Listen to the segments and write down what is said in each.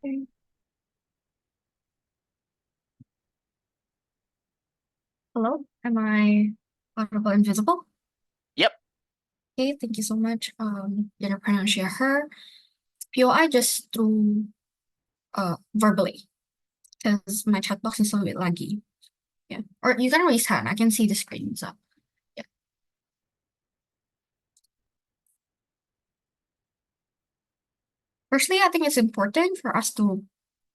Okay. Hello, am I audible and visible? Yep. Okay, thank you so much. Gonna pronounce your her POI just through verbally because my chat box is a bit laggy. Yeah, or you can raise hand. I can see the screen. So yeah. Firstly, I think it's important for us to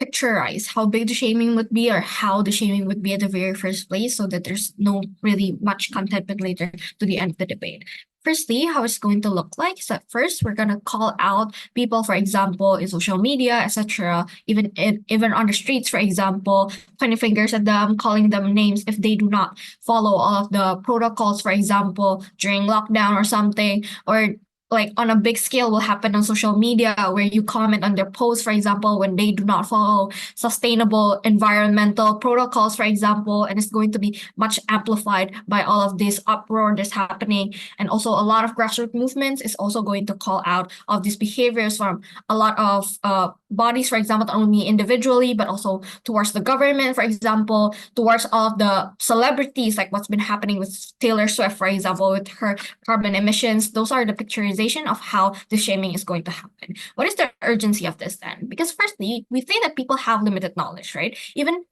picturize how big the shaming would be or how the shaming would be at the very first place so that there's no really much contentment later to the end of the debate. Firstly, how it's going to look like is that first we're going to call out people, for example, in social media, etc., even on the streets, for example, pointing fingers at them, calling them names if they do not follow all of the protocols, for example, during lockdown or something, or like on a big scale will happen on social media where you comment on their posts, for example, when they do not follow sustainable environmental protocols, for example, and it's going to be much amplified by all of this uproar that's happening. And also a lot of grassroots movements is also going to call out of these behaviors from a lot of bodies, for example, not only individually, but also towards the government, for example, towards all of the celebrities, like what's been happening with Taylor Swift, for example, with her carbon emissions. Those are the picturization of how the shaming is going to happen. What is the urgency of this then? Because firstly, we think that people have limited knowledge, right? Even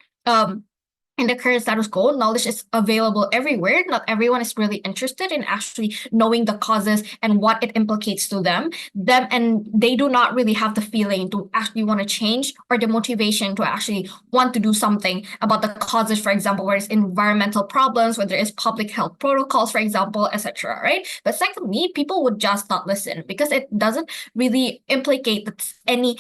in the current status quo, knowledge is available everywhere. Not everyone is really interested in actually knowing the causes and what it implicates to them, and they do not really have the feeling to actually want to change or the motivation to actually want to do something about the causes, for example, whether it's environmental problems, whether it's public health protocols, for example, etc. Right? But secondly, people would just not listen because it doesn't really implicate that any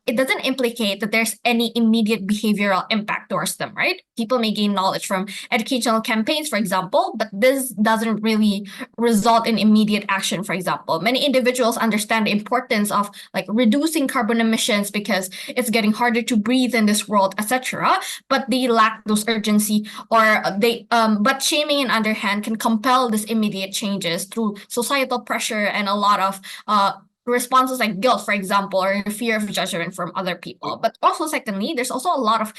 it doesn't implicate that there's any immediate behavioral impact towards them, right? People may gain knowledge from educational campaigns, for example, but this doesn't really result in immediate action, for example. Many individuals understand the importance of like reducing carbon emissions because it's getting harder to breathe in this world, etc. But they lack those urgency or but shaming on the other hand can compel these immediate changes through societal pressure and a lot of responses like guilt, for example, or fear of judgment from other people. But also, secondly, there's also a lot of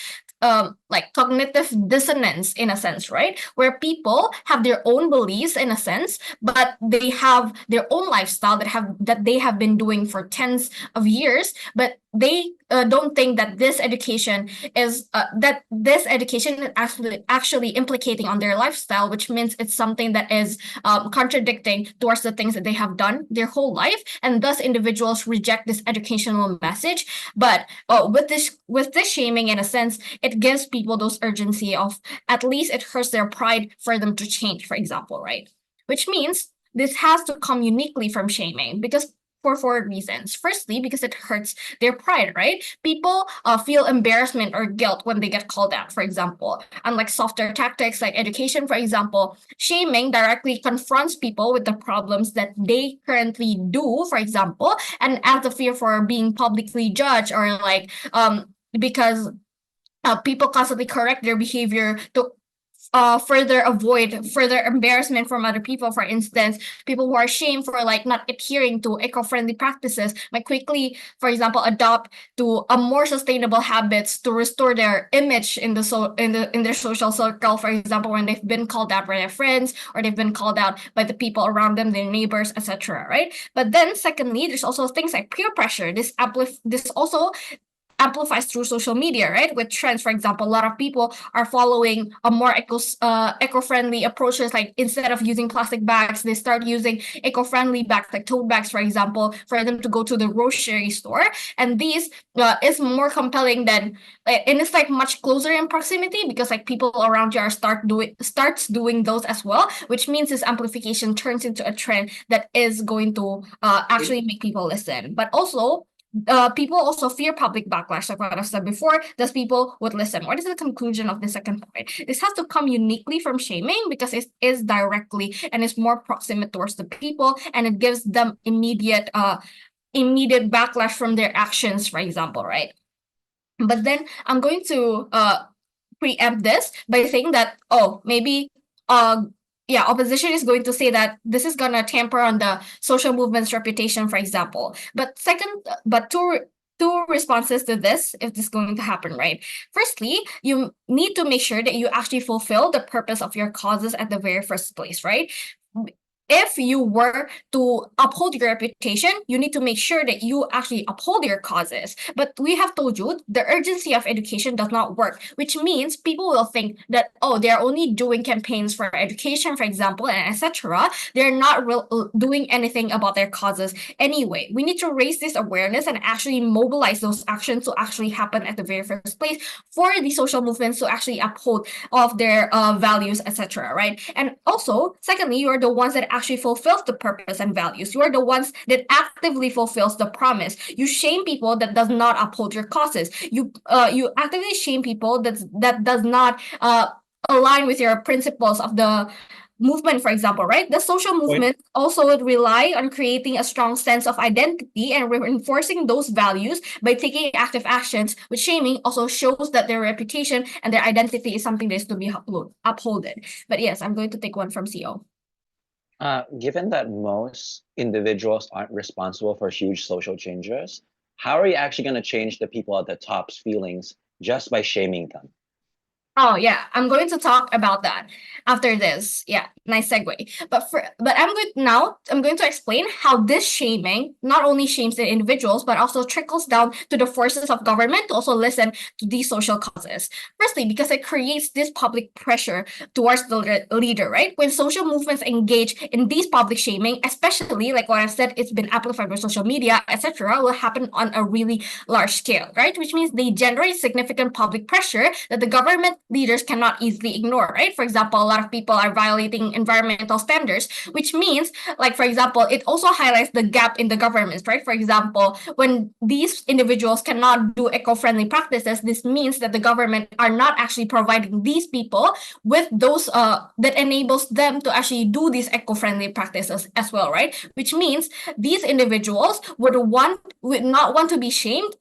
like cognitive dissonance in a sense, right? Where people have their own beliefs in a sense, but they have their own lifestyle that they have been doing for tens of years, but they don't think that this education is actually implicating on their lifestyle, which means it's something that is contradicting towards the things that they have done their whole life, and thus individuals reject this educational message. But with this shaming, in a sense, it gives people those urgency of at least it hurts their pride for them to change, for example, right? Which means this has to come uniquely from shaming because for four reasons. Firstly, because it hurts their pride, right? People feel embarrassment or guilt when they get called out, for example. Unlike softer tactics like education, for example, shaming directly confronts people with the problems that they currently do, for example, and as the fear for being publicly judged or like because people constantly correct their behavior to further avoid further embarrassment from other people. For instance, people who are shamed for like not adhering to eco-friendly practices might quickly, for example, adopt to a more sustainable habits to restore their image in in their social circle. For example, when they've been called out by their friends or they've been called out by the people around them, their neighbors, etc. Right? But then, secondly, there's also things like peer pressure. This also amplifies through social media, right? With trends, for example, a lot of people are following a more eco-friendly approaches. Like instead of using plastic bags, they start using eco-friendly bags, like tote bags, for example, for them to go to the grocery store. And these is more compelling than, and it's like much closer in proximity because like people around you are starts doing those as well, which means this amplification turns into a trend that is going to actually make people listen. But also people also fear public backlash, like what I've said before, thus people would listen. What is the conclusion of the second point? This has to come uniquely from shaming because it is directly and is more proximate towards the people, and it gives them immediate backlash from their actions, for example, right? But then I'm going to preempt this by saying that, oh, maybe uh yeah, opposition is going to say that this is gonna tamper on the social movement's reputation, for example. But second, but to two responses to this if this is going to happen, right? Firstly, you need to make sure that you actually fulfill the purpose of your causes at the very first place, right? If you were to uphold your reputation, you need to make sure that you actually uphold your causes. But we have told you the urgency of education does not work, which means people will think that, oh, they're only doing campaigns for education, for example, and etc. They're not doing anything about their causes anyway. We need to raise this awareness and actually mobilize those actions to actually happen at the very first place for the social movements to actually uphold of their values, etc. Right? And also, secondly, you are the ones that actually fulfills the purpose and values. You are the ones that actively fulfills the promise. You shame people that does not uphold your causes. You actively shame people that does not align with your principles of the movement, for example, right? The social movement also would rely on creating a strong sense of identity and reinforcing those values by taking active actions, which shaming also shows that their reputation and their identity is something that is to be upholded. But yes, I'm going to take one from CO. Given that most individuals aren't responsible for huge social changes, how are you actually going to change the people at the top's feelings just by shaming them? Oh yeah, I'm going to talk about that after this. Yeah, nice segue. But I'm going to explain how this shaming not only shames the individuals but also trickles down to the forces of government to also listen to these social causes. Firstly, because it creates this public pressure towards the leader, right? When social movements engage in these public shaming, especially like what I've said, it's been amplified by social media, etc., will happen on a really large scale, right? Which means they generate significant public pressure that the government leaders cannot easily ignore, right? For example, a lot of people are violating environmental standards, which means, like, for example, it also highlights the gap in the governments, right? For example, when these individuals cannot do eco-friendly practices, this means that the government are not actually providing these people with those that enables them to actually do these eco-friendly practices as well, right? Which means these individuals would not want to be shamed.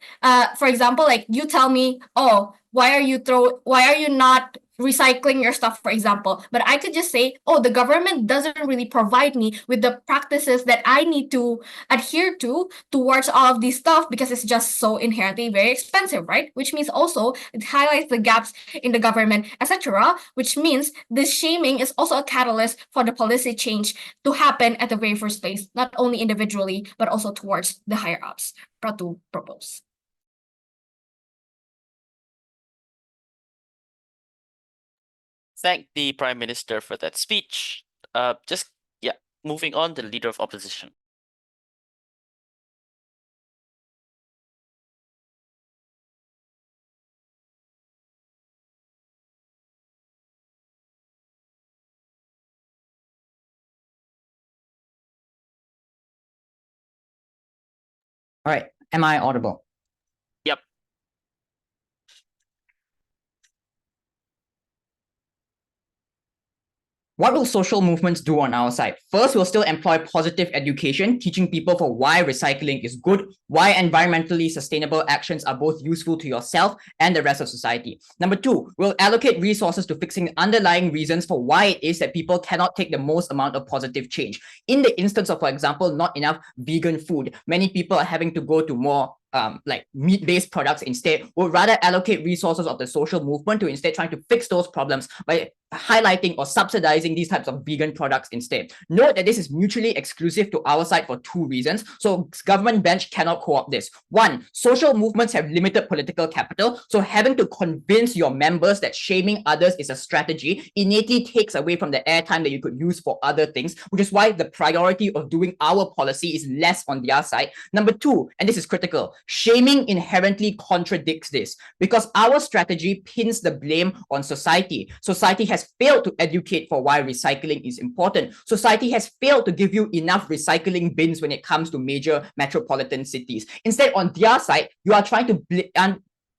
For example, like you tell me, oh, why are you not recycling your stuff, for example? But I could just say, oh, the government doesn't really provide me with the practices that I need to adhere to towards all of these stuff because it's just so inherently very expensive, right? Which means also it highlights the gaps in the government, etc. Which means this shaming is also a catalyst for the policy change to happen at the very first place, not only individually but also towards the higher ups. To propose. Thank the Prime Minister for that speech. Moving on, the Leader of Opposition. All right, am I audible? Yep. What will social movements do on our side? First, we'll still employ positive education, teaching people for why recycling is good, why environmentally sustainable actions are both useful to yourself and the rest of society. Number two, we'll allocate resources to fixing underlying reasons for why it is that people cannot take the most amount of positive change. In the instance of, for example, not enough vegan food, many people are having to go to more like meat-based products instead. We'll rather allocate resources of the social movement to instead trying to fix those problems by highlighting or subsidizing these types of vegan products instead. Note that this is mutually exclusive to our side for two reasons. So government bench cannot co-opt this. One, social movements have limited political capital. So having to convince your members that shaming others is a strategy innately takes away from the airtime that you could use for other things, which is why the priority of doing our policy is less on their side. Number two, and this is critical, shaming inherently contradicts this because our strategy pins the blame on society. Society has failed to educate for why recycling is important. Society has failed to give you enough recycling bins when it comes to major metropolitan cities. Instead, on their side, you are trying to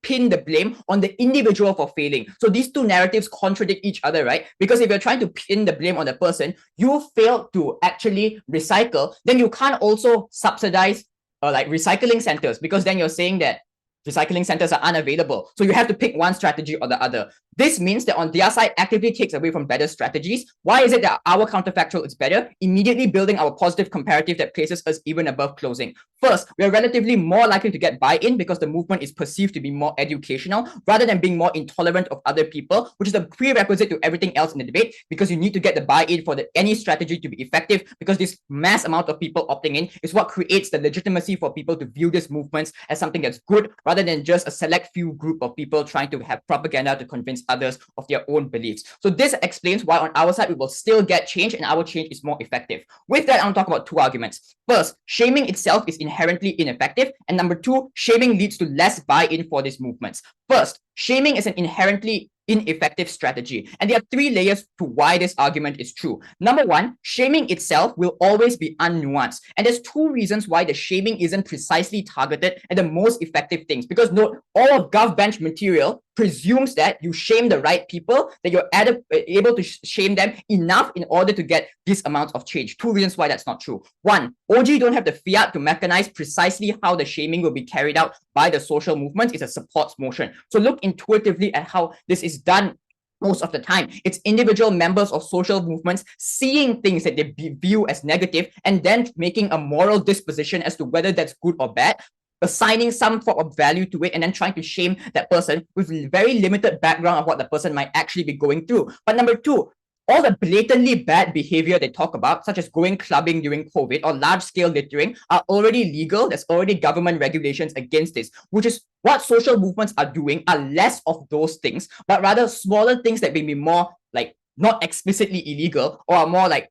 pin the blame on the individual for failing. So these two narratives contradict each other, right? Because if you're trying to pin the blame on the person, you failed to actually recycle, then you can't also subsidize like recycling centers, because then you're saying that recycling centers are unavailable. So you have to pick one strategy or the other. This means that on their side actively takes away from better strategies. Why is it that our counterfactual is better? Immediately building our positive comparative that places us even above closing. First, we are relatively more likely to get buy-in because the movement is perceived to be more educational rather than being more intolerant of other people, which is a prerequisite to everything else in the debate, because you need to get the buy-in for any strategy to be effective, because this mass amount of people opting in is what creates the legitimacy for people to view these movements as something that's good rather than just a select few group of people trying to have propaganda to convince others of their own beliefs. So this explains why on our side we will still get change and our change is more effective. With that, I want to talk about two arguments. First, shaming itself is inherently ineffective, and number two, shaming leads to less buy-in for these movements. First, shaming is an inherently ineffective strategy, and there are three layers to why this argument is true. Number one, shaming itself will always be unnuanced, and there's two reasons why the shaming isn't precisely targeted at the most effective things. Because note, all of GovBench material presumes that you shame the right people, that you're able to shame them enough in order to get this amount of change. Two reasons why that's not true. One, OG don't have the fiat to mechanize precisely how the shaming will be carried out by the social movement. It's a support motion. So look intuitively at how this is done. Most of the time, it's individual members of social movements seeing things that they view as negative and then making a moral disposition as to whether that's good or bad, assigning some form of value to it, and then trying to shame that person with very limited background of what the person might actually be going through. But number two, all the blatantly bad behavior they talk about, such as going clubbing during COVID or large-scale littering, are already legal. There's already government regulations against this, which is what social movements are doing, are less of those things, but rather smaller things that may be more like not explicitly illegal or are more like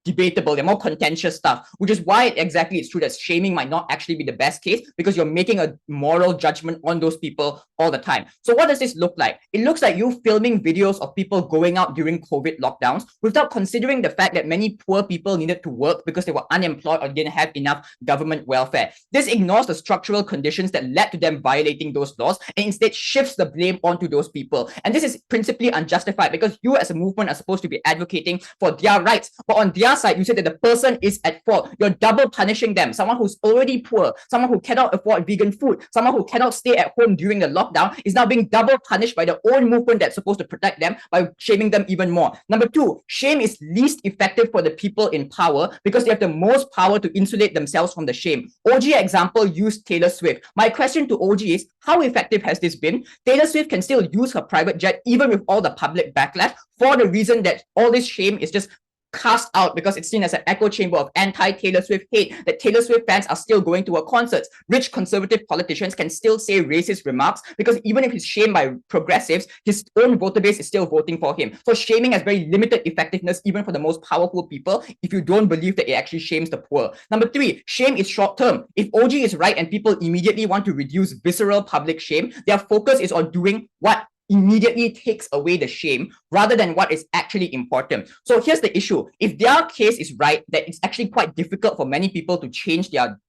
debatable, they're more contentious stuff, which is why exactly it's true that shaming might not actually be the best case, because you're making a moral judgment on those people all the time. So what does this look like? It looks like you filming videos of people going out during COVID lockdowns without considering the fact that many poor people needed to work because they were unemployed or didn't have enough government welfare. This ignores the structural conditions that led to them violating those laws and instead shifts the blame onto those people. And this is principally unjustified, because you as a movement are supposed to be advocating for their rights, but on their side, you say that the person is at fault. You're double punishing them. Someone who's already poor, someone who cannot afford vegan food, someone who cannot stay at home during the lockdown is now being double punished by the own movement that's supposed to protect them by shaming them even more. Number two, shame is least effective for the people in power because they have the most power to insulate themselves from the shame. OG example used Taylor Swift. My question to OG is, how effective has this been? Taylor Swift can still use her private jet even with all the public backlash, for the reason that all this shame is just cast out because it's seen as an echo chamber of anti-Taylor Swift hate, that Taylor Swift fans are still going to her concerts. Rich conservative politicians can still say racist remarks because even if he's shamed by progressives, his own voter base is still voting for him. So shaming has very limited effectiveness even for the most powerful people if you don't believe that it actually shames the poor. Number three, shame is short-term. If OG is right and people immediately want to reduce visceral public shame, their focus is on doing what immediately takes away the shame rather than what is actually important. So here's the issue. If their case is right, that it's actually quite difficult for many people to change their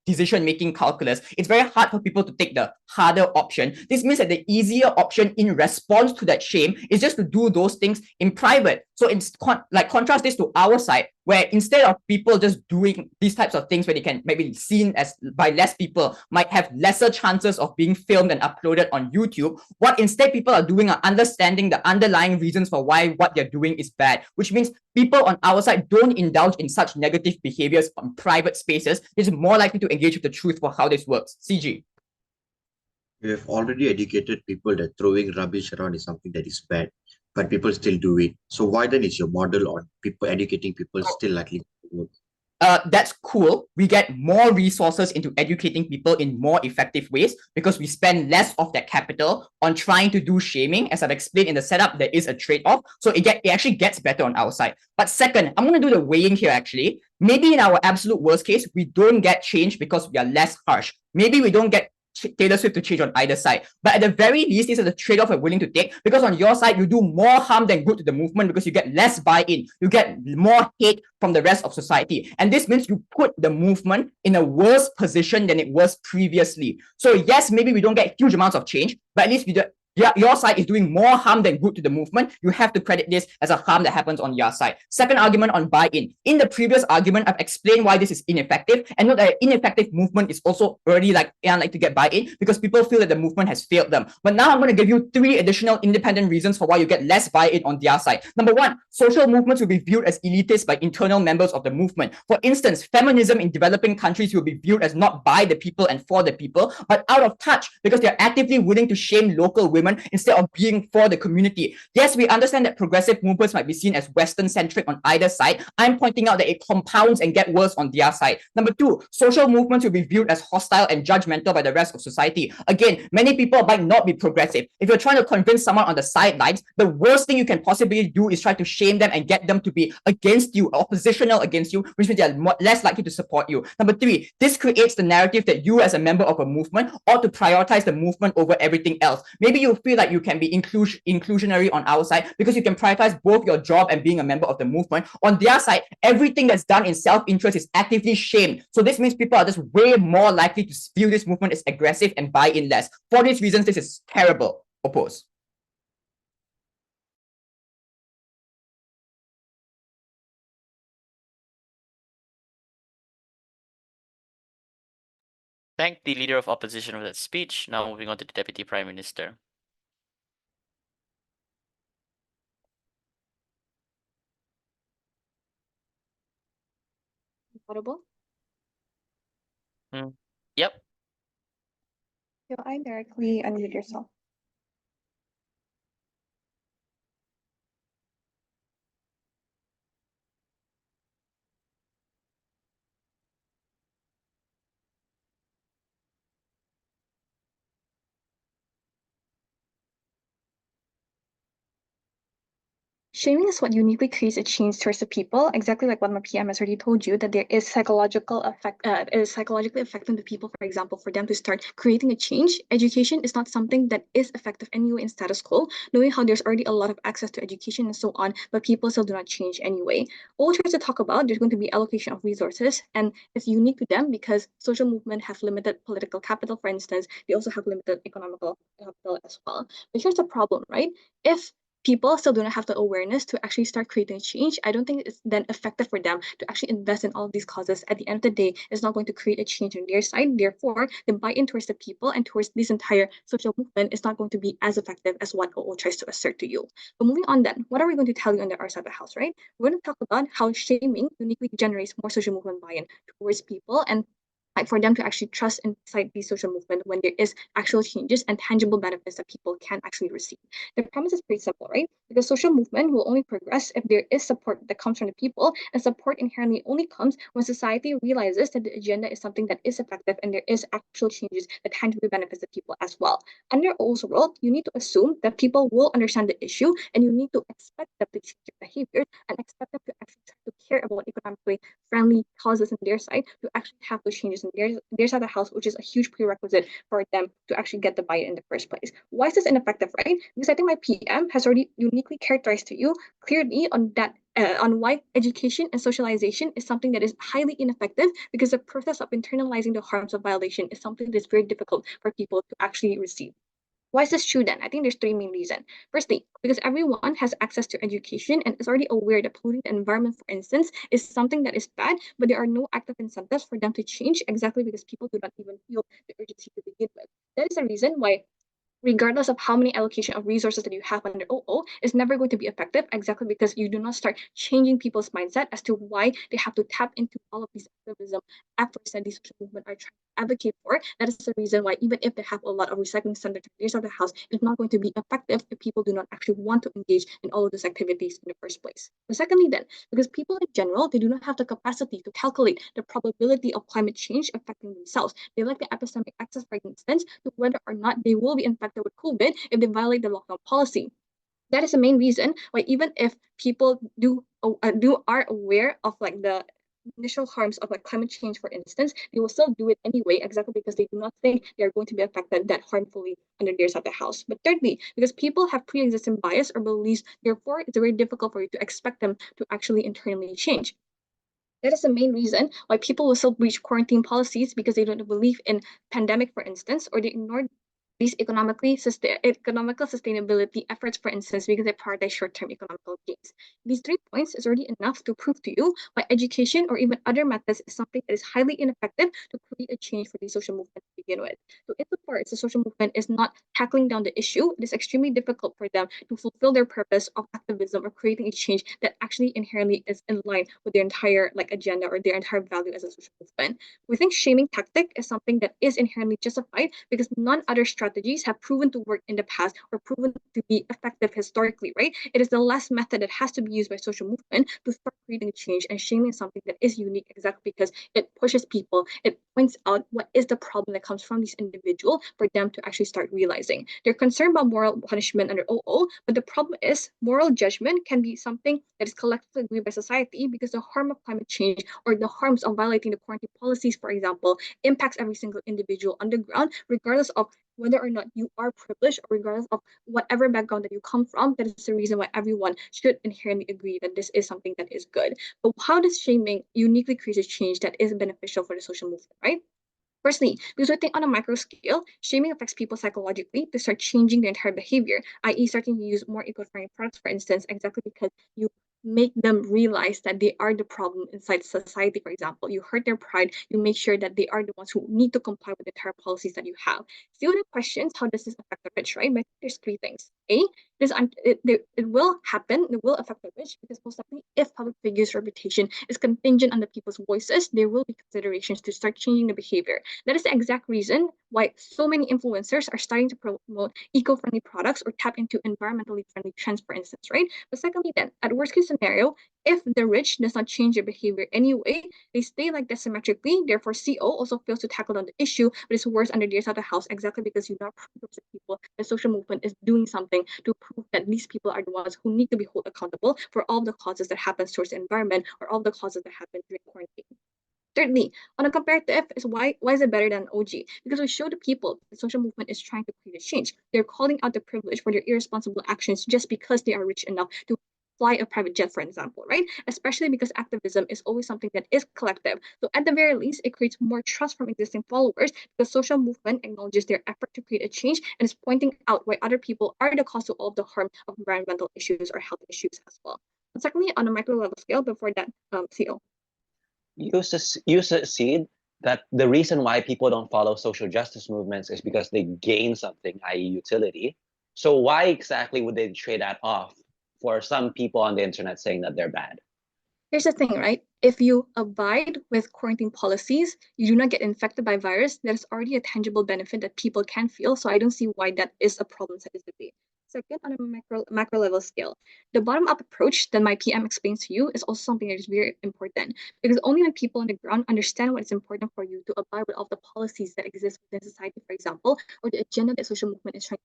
decision-making calculus, it's very hard for people to take the harder option. This means that the easier option in response to that shame is just to do those things in private. So it's contrast this to our side, where instead of people just doing these types of things where they can maybe be seen as by less people, might have lesser chances of being filmed and uploaded on YouTube, what instead people are doing are understanding the underlying reasons for why what they're doing is bad, which means people on our side don't indulge in such negative behaviors on private spaces. It's more likely to engage with the truth for how this works. CG. We have already educated people that throwing rubbish around is something that is bad, but people still do it. So why then is your model on people educating people still likely to work? That's cool. We get more resources into educating people in more effective ways because we spend less of that capital on trying to do shaming. As I've explained in the setup, there is a trade-off. So it actually gets better on our side. But second, I'm going to do the weighing here actually. Maybe in our absolute worst case, we don't get change because we are less harsh. Maybe we don't get Taylor Swift to change on either side. But at the very least, this is a trade-off we're willing to take, because on your side, you do more harm than good to the movement because you get less buy-in. You get more hate from the rest of society. And this means you put the movement in a worse position than it was previously. So yes, maybe we don't get huge amounts of change, but at least your side is doing more harm than good to the movement, you have to credit this as a harm that happens on your side. Second argument on buy-in. In the previous argument, I've explained why this is ineffective, and note that an ineffective movement is also already unlikely to get buy-in because people feel that the movement has failed them. But now I'm going to give you 3 additional independent reasons for why you get less buy-in on their side. Number 1, social movements will be viewed as elitist by internal members of the movement. For instance, feminism in developing countries will be viewed as not by the people and for the people, but out of touch because they're actively willing to shame local women instead of being for the community. Yes, we understand that progressive movements might be seen as Western-centric on either side. I'm pointing out that it compounds and gets worse on their side. Number 2, social movements will be viewed as hostile and judgmental by the rest of society. Again, many people might not be progressive. If you're trying to convince someone on the sidelines, the worst thing you can possibly do is try to shame them and get them to be against you, oppositional against you, which means they're less likely to support you. Number 3, this creates the narrative that you as a member of a movement ought to prioritize the movement over everything else. Maybe you feel like you can be inclusionary on our side because you can prioritize both your job and being a member of the movement. On their side, everything that's done in self-interest is actively shamed. So this means people are just way more likely to view this movement as aggressive and buy in less. For these reasons, this is terrible. Oppose. Thank the Leader of Opposition for that speech. Now moving on to the Deputy Prime Minister. Audible? Yep. So I directly unmute yourself. Shaming is what uniquely creates a change towards the people, exactly like what my PM has already told you, that there is psychological effect, it is psychologically affecting the people, for example, for them to start creating a change. Education is not something that is effective anyway in status quo, knowing how there's already a lot of access to education and so on, but people still do not change anyway. All tries to talk about, there's going to be allocation of resources, and it's unique to them because social movement have limited political capital, for instance, they also have limited economical capital as well. But here's the problem, right? If people still do not have the awareness to actually start creating change, I don't think it's then effective for them to actually invest in all of these causes. At the end of the day, it's not going to create a change on their side. Therefore, the buy-in towards the people and towards this entire social movement is not going to be as effective as what OO tries to assert to you. But moving on then, what are we going to tell you on the other side of the house, right? We're going to talk about how shaming uniquely generates more social movement buy-in towards people and like for them to actually trust and cite the social movement when there is actual changes and tangible benefits that people can actually receive. The premise is pretty simple, right? Because social movement will only progress if there is support that comes from the people, and support inherently only comes when society realizes that the agenda is something that is effective and there is actual changes that tangibly benefits the people as well. Under OO's world, you need to assume that people will understand the issue and you need to expect them to change their behavior and expect them to actually try to care about economically friendly causes on their side to actually have those changes in their side of the house, which is a huge prerequisite for them to actually get the buy-in in the first place. Why is this ineffective, right? Because I think my PM has already uniquely characterized to you clearly on that on why education and socialization is something that is highly ineffective because the process of internalizing the harms of violation is something that is very difficult for people to actually receive. Why is this true then? I think there's 3 main reasons. Firstly, because everyone has access to education and is already aware that polluting the environment, for instance, is something that is bad, but there are no active incentives for them to change exactly because people do not even feel the urgency to begin with. That is the reason why regardless of how many allocation of resources that you have under OO, is never going to be effective exactly because you do not start changing people's mindset as to why they have to tap into all of these activism efforts that these social movement are trying to advocate for. That is the reason why even if they have a lot of recycling centers in the house, it's not going to be effective if people do not actually want to engage in all of these activities in the first place. But secondly then, because people in general, they do not have the capacity to calculate the probability of climate change affecting themselves. They lack the epistemic access, for instance, to whether or not they will be infected with COVID if they violate the lockdown policy. That is the main reason why even if people are aware of like the initial harms of like climate change, for instance, they will still do it anyway, exactly because they do not think they are going to be affected that harmfully under their side of the house. But thirdly, because people have pre-existing bias or beliefs, therefore it's very difficult for you to expect them to actually internally change. That is the main reason why people will still breach quarantine policies because they don't believe in pandemic, for instance, or they ignore these economical sustainability efforts, for instance, because they prioritize short-term economical gains. These 3 points is already enough to prove to you why education or even other methods is something that is highly ineffective to create a change for the social movement to begin with. So insofar as the social movement is not tackling down the issue, it is extremely difficult for them to fulfill their purpose of activism or creating a change that actually inherently is in line with their entire agenda or their entire value as a social movement. We think shaming tactic is something that is inherently justified because none other strategies have proven to work in the past or proven to be effective historically, right? It is the last method that has to be used by social movement to start creating change, and shaming is something that is unique exactly because it pushes people, it points out what is the problem that comes from these individuals for them to actually start realizing. They're concerned about moral punishment under OO, but the problem is moral judgment can be something that is collectively agreed by society because the harm of climate change or the harms of violating the quarantine policies, for example, impacts every single individual on the ground, regardless of whether or not you are privileged or regardless of whatever background that you come from. That is the reason why everyone should inherently agree that this is something that is good. But how does shaming uniquely create a change that is beneficial for the social movement, right? Firstly, because we think on a micro scale, shaming affects people psychologically to start changing their entire behavior, i.e., starting to use more eco-friendly products, for instance, exactly because you make them realize that they are the problem inside society, for example. You hurt their pride, you make sure that they are the ones who need to comply with the entire policies that you have. Still, the questions, how does this affect the rich, right? But there's 3 things. A, it will happen, it will affect the rich because most likely if public figures' reputation is contingent on the people's voices, there will be considerations to start changing the behavior. That is the exact reason why so many influencers are starting to promote eco-friendly products or tap into environmentally friendly trends, for instance, right? But secondly, then, at worst case scenario, if the rich does not change their behavior anyway, they stay like that symmetrically. Therefore, CO also fails to tackle on the issue, but it's worse under their side of the house exactly because you not prove to people the social movement is doing something to prove that these people are the ones who need to be held accountable for all the causes that happen towards the environment or all the causes that happen during quarantine. Thirdly, on a comparative, is why is it better than OG? Because we show the people the social movement is trying to create a change. They're calling out the privilege for their irresponsible actions just because they are rich enough to fly a private jet, for example, right? Especially because activism is always something that is collective. So at the very least, it creates more trust from existing followers because social movement acknowledges their effort to create a change and is pointing out why other people are the cause of all the harm of environmental issues or health issues as well. And secondly, on a micro level scale, before that, CO. You succeed that the reason why people don't follow social justice movements is because they gain something, i.e., utility. So why exactly would they trade that off for some people on the internet saying that they're bad? Here's the thing, right? If you abide with quarantine policies, you do not get infected by virus. That is already a tangible benefit that people can feel. So I don't see why that is a problem to this debate. Second, on a macro level scale, the bottom up approach that my PM explains to you is also something that is very important because only when people on the ground understand what is important for you to abide with all the policies that exist within society, for example, or the agenda that social movement is trying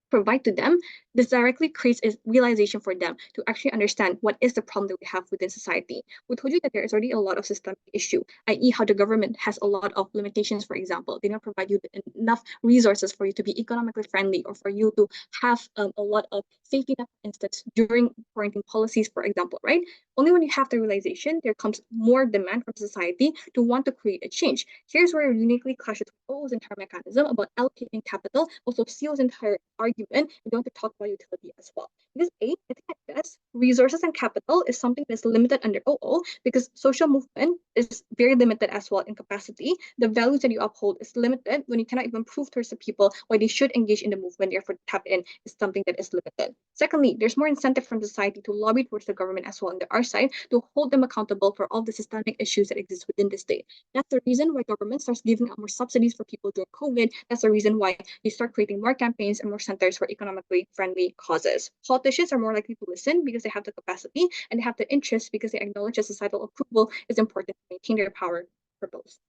provide to them, this directly creates a realization for them to actually understand what is the problem that we have within society. We told you that there is already a lot of systemic issue, i.e., how the government has a lot of limitations, for example. They don't provide you enough resources for you to be economically friendly or for you to have a lot of safety net, for instance, during quarantine policies, for example, right? Only when you have the realization, there comes more demand from society to want to create a change. Here's where it uniquely clashes with O's entire mechanism about allocating capital, also CEO's entire argument, and going to talk about utility as well. Because A, I think at best, resources and capital is something that's limited under OO because social movement is very limited as well in capacity. The values that you uphold is limited when you cannot even prove towards the people why they should engage in the movement, therefore tap in is something that is limited. Secondly, there's more incentive from society to lobby towards the government as well on our side to hold them accountable for all the systemic issues that exist within the state. That's the reason why government starts giving out more subsidies for people during COVID. That's the reason why they start creating more campaigns and more centers for economically friendly causes. Politicians are more likely to listen because they have the capacity and they have the interest because they acknowledge that societal approval is important to maintain their power purpose.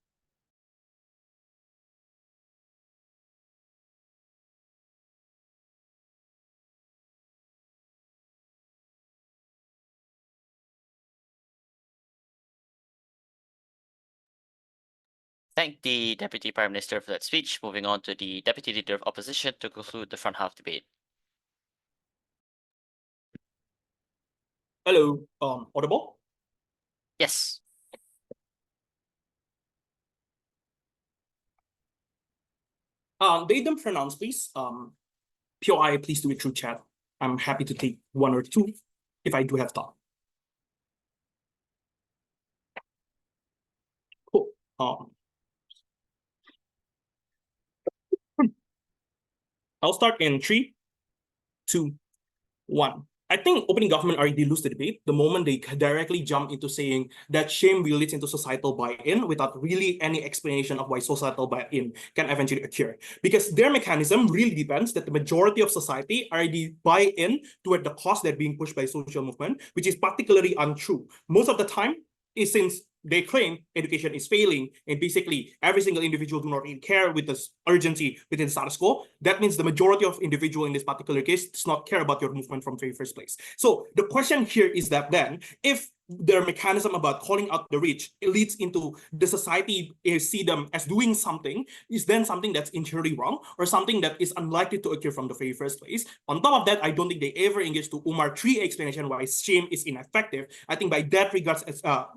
Thank the Deputy Prime Minister for that speech. Moving on to the Deputy Leader of Opposition to conclude the front half debate. Hello, audible? Yes. The idiom pronouns, please. POI, please do it through chat. I'm happy to take one or two if I do have time. Cool. I'll start in 3, 2, 1. I think opening government already lose the debate the moment they directly jump into saying that shame will lead into societal buy-in without really any explanation of why societal buy-in can eventually occur. Because their mechanism really depends that the majority of society already buy in toward the cause they're being pushed by social movement, which is particularly untrue. Most of the time, is since they claim education is failing and basically every single individual do not really care with this urgency within status quo, that means the majority of individual in this particular case does not care about your movement from the very first place. So the question here is that then, if their mechanism about calling out the rich, it leads into the society see them as doing something, is then something that's inherently wrong or something that is unlikely to occur from the very first place. On top of that, I don't think they ever engage to Umar 3 explanation why shame is ineffective. I think by that regards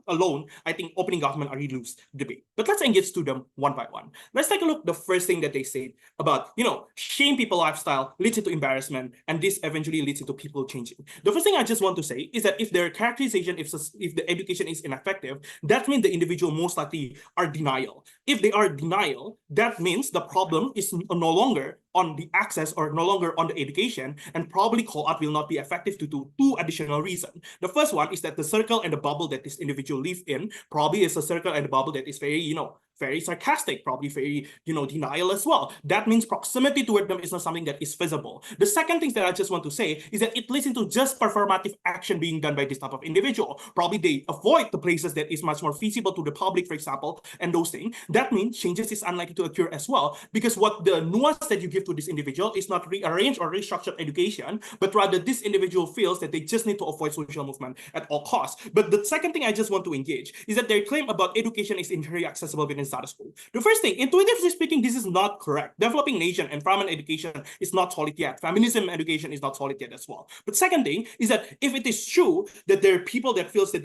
alone, I think opening government already lose debate. But let's engage to them one by one. Let's take a look the first thing that they say about, shame people lifestyle leads into embarrassment, and this eventually leads into people changing. The first thing I just want to say is that if their characterization, if the education is ineffective, that means the individual most likely are denial. If they are denial, that means the problem is no longer on the access or no longer on the education, and probably call out will not be effective due to two additional reasons. The first one is that the circle and the bubble that this individual live in probably is a circle and a bubble that is very, very sarcastic, probably very, denial as well. That means proximity toward them is not something that is visible. The second thing that I just want to say is that it leads into just performative action being done by this type of individual. Probably they avoid the places that is much more feasible to the public, for example, and those things. That means changes is unlikely to occur as well, because what the nuance that you give to this individual is not rearranged or restructured education, but rather this individual feels that they just need to avoid social movement at all costs. But the second thing I just want to engage is that their claim about education is inherently accessible within status quo. The first thing, intuitively speaking, this is not correct. Developing nation environment education is not solid yet. Feminism education is not solid yet as well. But second thing is that if it is true that there are people that feels that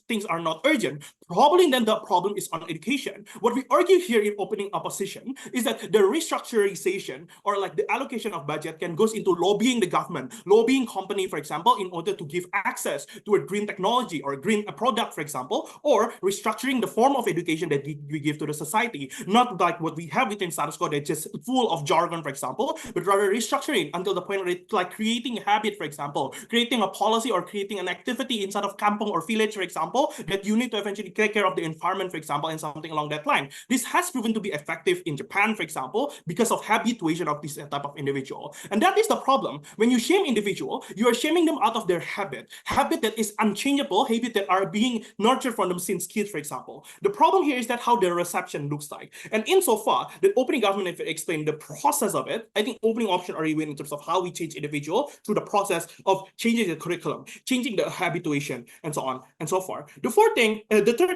things are not urgent, probably then the problem is on education. What we argue here in opening opposition is that the restructurization or like the allocation of budget can goes into lobbying the government, lobbying company, for example, in order to give access to a green technology or a green product, for example, or restructuring the form of education that we give to the society, not like what we have within status quo that's just full of jargon, for example, but rather restructuring until the point where it's like creating a habit, for example, creating a policy or creating an activity inside of kampong or village, for example, that you need to eventually take care of the environment, for example, and something along that line. This has proven to be effective in Japan, for example, because of habituation of this type of individual. And that is the problem. When you shame individual, you are shaming them out of their habit that is unchangeable, habit that are being nurtured from them since kids, for example. The problem here is that how their reception looks like. And insofar that opening government, if it explained the process of it, I think opening option already win in terms of how we change individual through the process of changing the curriculum, changing the habituation, and so on and so forth. The third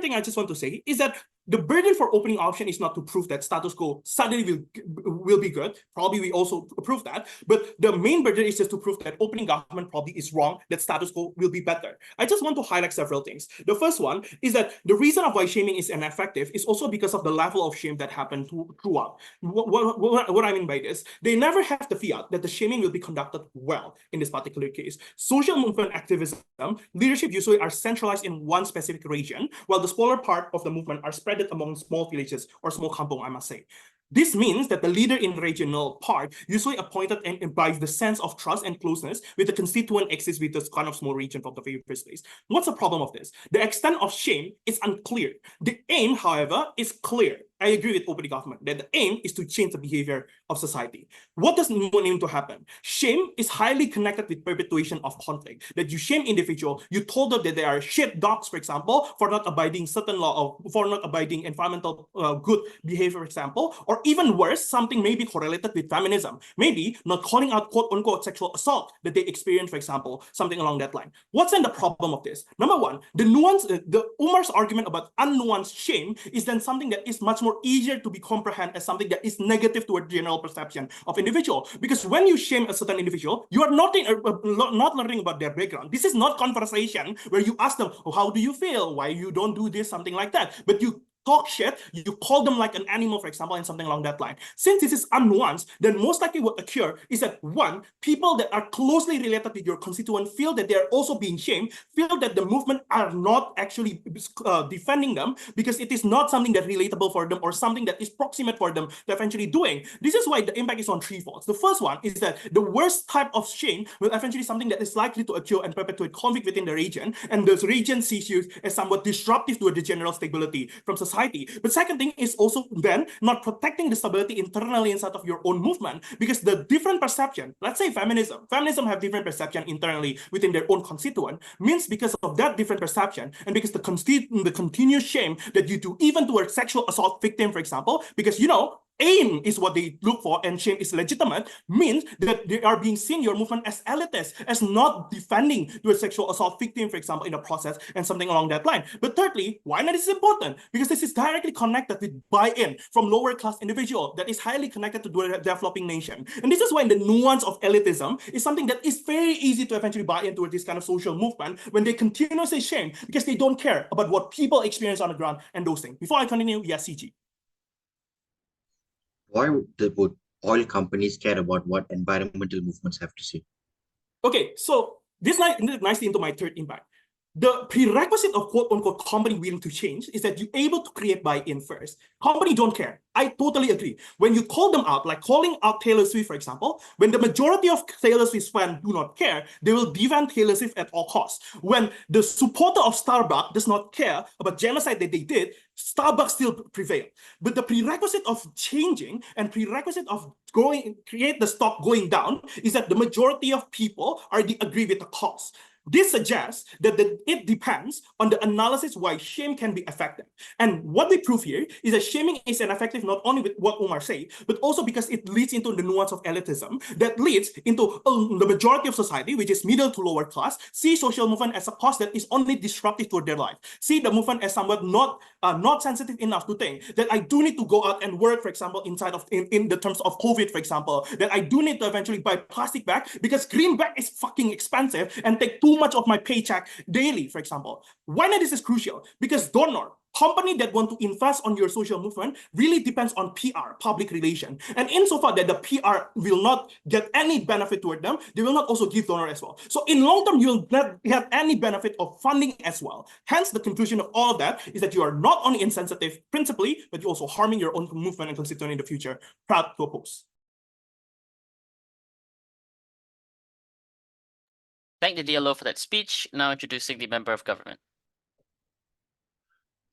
thing I just want to say is that the burden for opening option is not to prove that status quo suddenly will be good. Probably we also prove that. But the main burden is just to prove that opening government probably is wrong, that status quo will be better. I just want to highlight several things. The first one is that the reason of why shaming is ineffective is also because of the level of shame that happened throughout. What I mean by this, they never have the fiat that the shaming will be conducted well in this particular case. Social movement activism, leadership usually are centralized in one specific region, while the smaller part of the movement are spread among small villages or small kampong, I must say. This means that the leader in regional part usually appointed and imbies the sense of trust and closeness with the constituent exists with this kind of small region from the very first place. What's the problem of this? The extent of shame is unclear. The aim, however, is clear. I agree with opening government that the aim is to change the behavior of society. What does aim to happen? Shame is highly connected with perpetuation of conflict. That you shame individual, you told them that they are shit dogs, for example, for not abiding certain law of, for not abiding environmental good behavior, for example, or even worse, something maybe correlated with feminism. Maybe not calling out quote unquote sexual assault that they experience, for example, something along that line. What's then the problem of this? Number one, the nuance, the Umar's argument about unnuanced shame is then something that is much more easier to be comprehended as something that is negative to a general perception of individual. Because when you shame a certain individual, you are not learning about their background. This is not conversation where you ask them, oh, how do you feel? Why you don't do this? Something like that. But you talk shit, you call them like an animal, for example, and something along that line. Since this is unnuanced, then most likely what occur is that one, people that are closely related with your constituent feel that they're also being shamed, feel that the movement are not actually defending them because it is not something that's relatable for them or something that is proximate for them to eventually doing. This is why the impact is on three folds. The first one is that the worst type of shame will eventually something that is likely to occur and perpetuate conflict within the region, and the region sees you as somewhat disruptive to the general stability from society. But second thing is also then not protecting the stability internally inside of your own movement, because the different perception, let's say feminism have different perception internally within their own constituent, means because of that different perception and because the continuous shame that you do even to a sexual assault victim, for example, because aim is what they look for and shame is legitimate, means that they are being seen your movement as elitist, as not defending to a sexual assault victim, for example, in the process and something along that line. But thirdly, why not is important? Because this is directly connected with buy-in from lower class individual that is highly connected to the developing nation. And this is why the nuance of elitism is something that is very easy to eventually buy into this kind of social movement when they continuously shame because they don't care about what people experience on the ground and those things. Before I continue, yes, CG. Why would oil companies care about what environmental movements have to say? Okay, so this nicely into my third impact. The prerequisite of quote-unquote company willing to change is that you're able to create buy-in first. Company don't care. I totally agree. When you call them out, like calling out Taylor Swift, for example, when the majority of Taylor Swift fans do not care, they will defend Taylor Swift at all costs. When the supporter of Starbucks does not care about genocide that they did, Starbucks still prevail. But the prerequisite of changing and prerequisite of create the stock going down is that the majority of people already agree with the cause. This suggests that it depends on the analysis why shame can be effective. And what we prove here is that shaming is ineffective not only with what Umar said, but also because it leads into the nuance of elitism that leads into the majority of society, which is middle to lower class, see social movement as a cause that is only disruptive to their life. See the movement as somewhat not sensitive enough to think that I do need to go out and work, for example, in the terms of COVID, for example, that I do need to eventually buy plastic bag because green bag is fucking expensive and take too much of my paycheck daily, for example. Why not this is crucial? Because donor, company that want to invest on your social movement really depends on PR, public relation. And insofar that the PR will not get any benefit toward them, they will not also give donor as well. So in long term, you will not have any benefit of funding as well. Hence, the conclusion of all of that is that you are not only insensitive principally, but you're also harming your own movement and constituent in the future. Proud to oppose. Thank the DLO for that speech. Now introducing the member of government.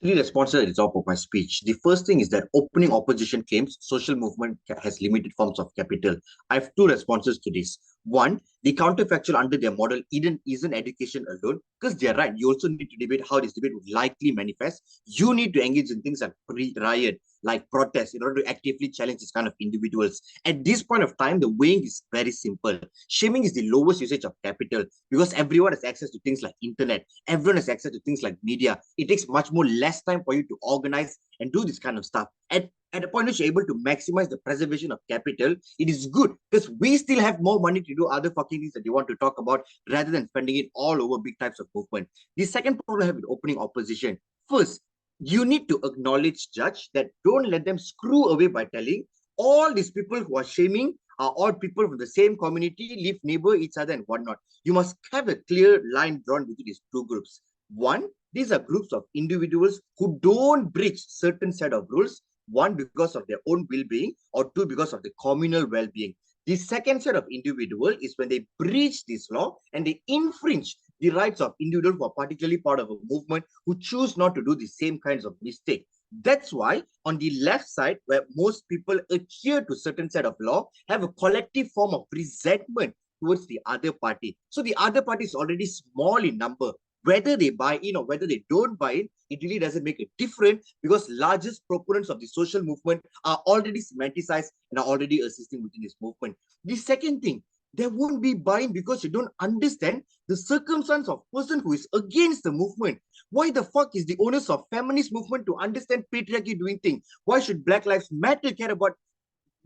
Three responses at the top of my speech. The first thing is that opening opposition claims social movement has limited forms of capital. I have two responses to this. One, the counterfactual under their model isn't education alone, because they're right. You also need to debate how this debate would likely manifest. You need to engage in things like riot, like protest, in order to actively challenge this kind of individuals. At this point of time, the weighing is very simple. Shaming is the lowest usage of capital because everyone has access to things like internet. Everyone has access to things like media. It takes much more less time for you to organize and do this kind of stuff. At the point which you're able to maximize the preservation of capital, it is good because we still have more money to do other fucking things that you want to talk about rather than spending it all over big types of movement. The second problem I have with opening opposition. First, you need to acknowledge, judge, that don't let them screw away by telling all these people who are shaming are all people from the same community, live neighbor each other and whatnot. You must have a clear line drawn between these two groups. One, these are groups of individuals who don't breach certain set of rules, one, because of their own well-being, or two, because of the communal well-being. The second set of individual is when they breach this law and they infringe the rights of individuals who are particularly part of a movement who choose not to do the same kinds of mistake. That's why on the left side, where most people adhere to certain set of law, have a collective form of resentment towards the other party. So the other party is already small in number. Whether they buy in or whether they don't buy in, it really doesn't make a difference because largest proponents of the social movement are already semanticized and are already assisting within this movement. The second thing, there won't be buying because you don't understand the circumstance of person who is against the movement. Why the fuck is the onus of feminist movement to understand patriarchy doing things? Why should Black Lives Matter care about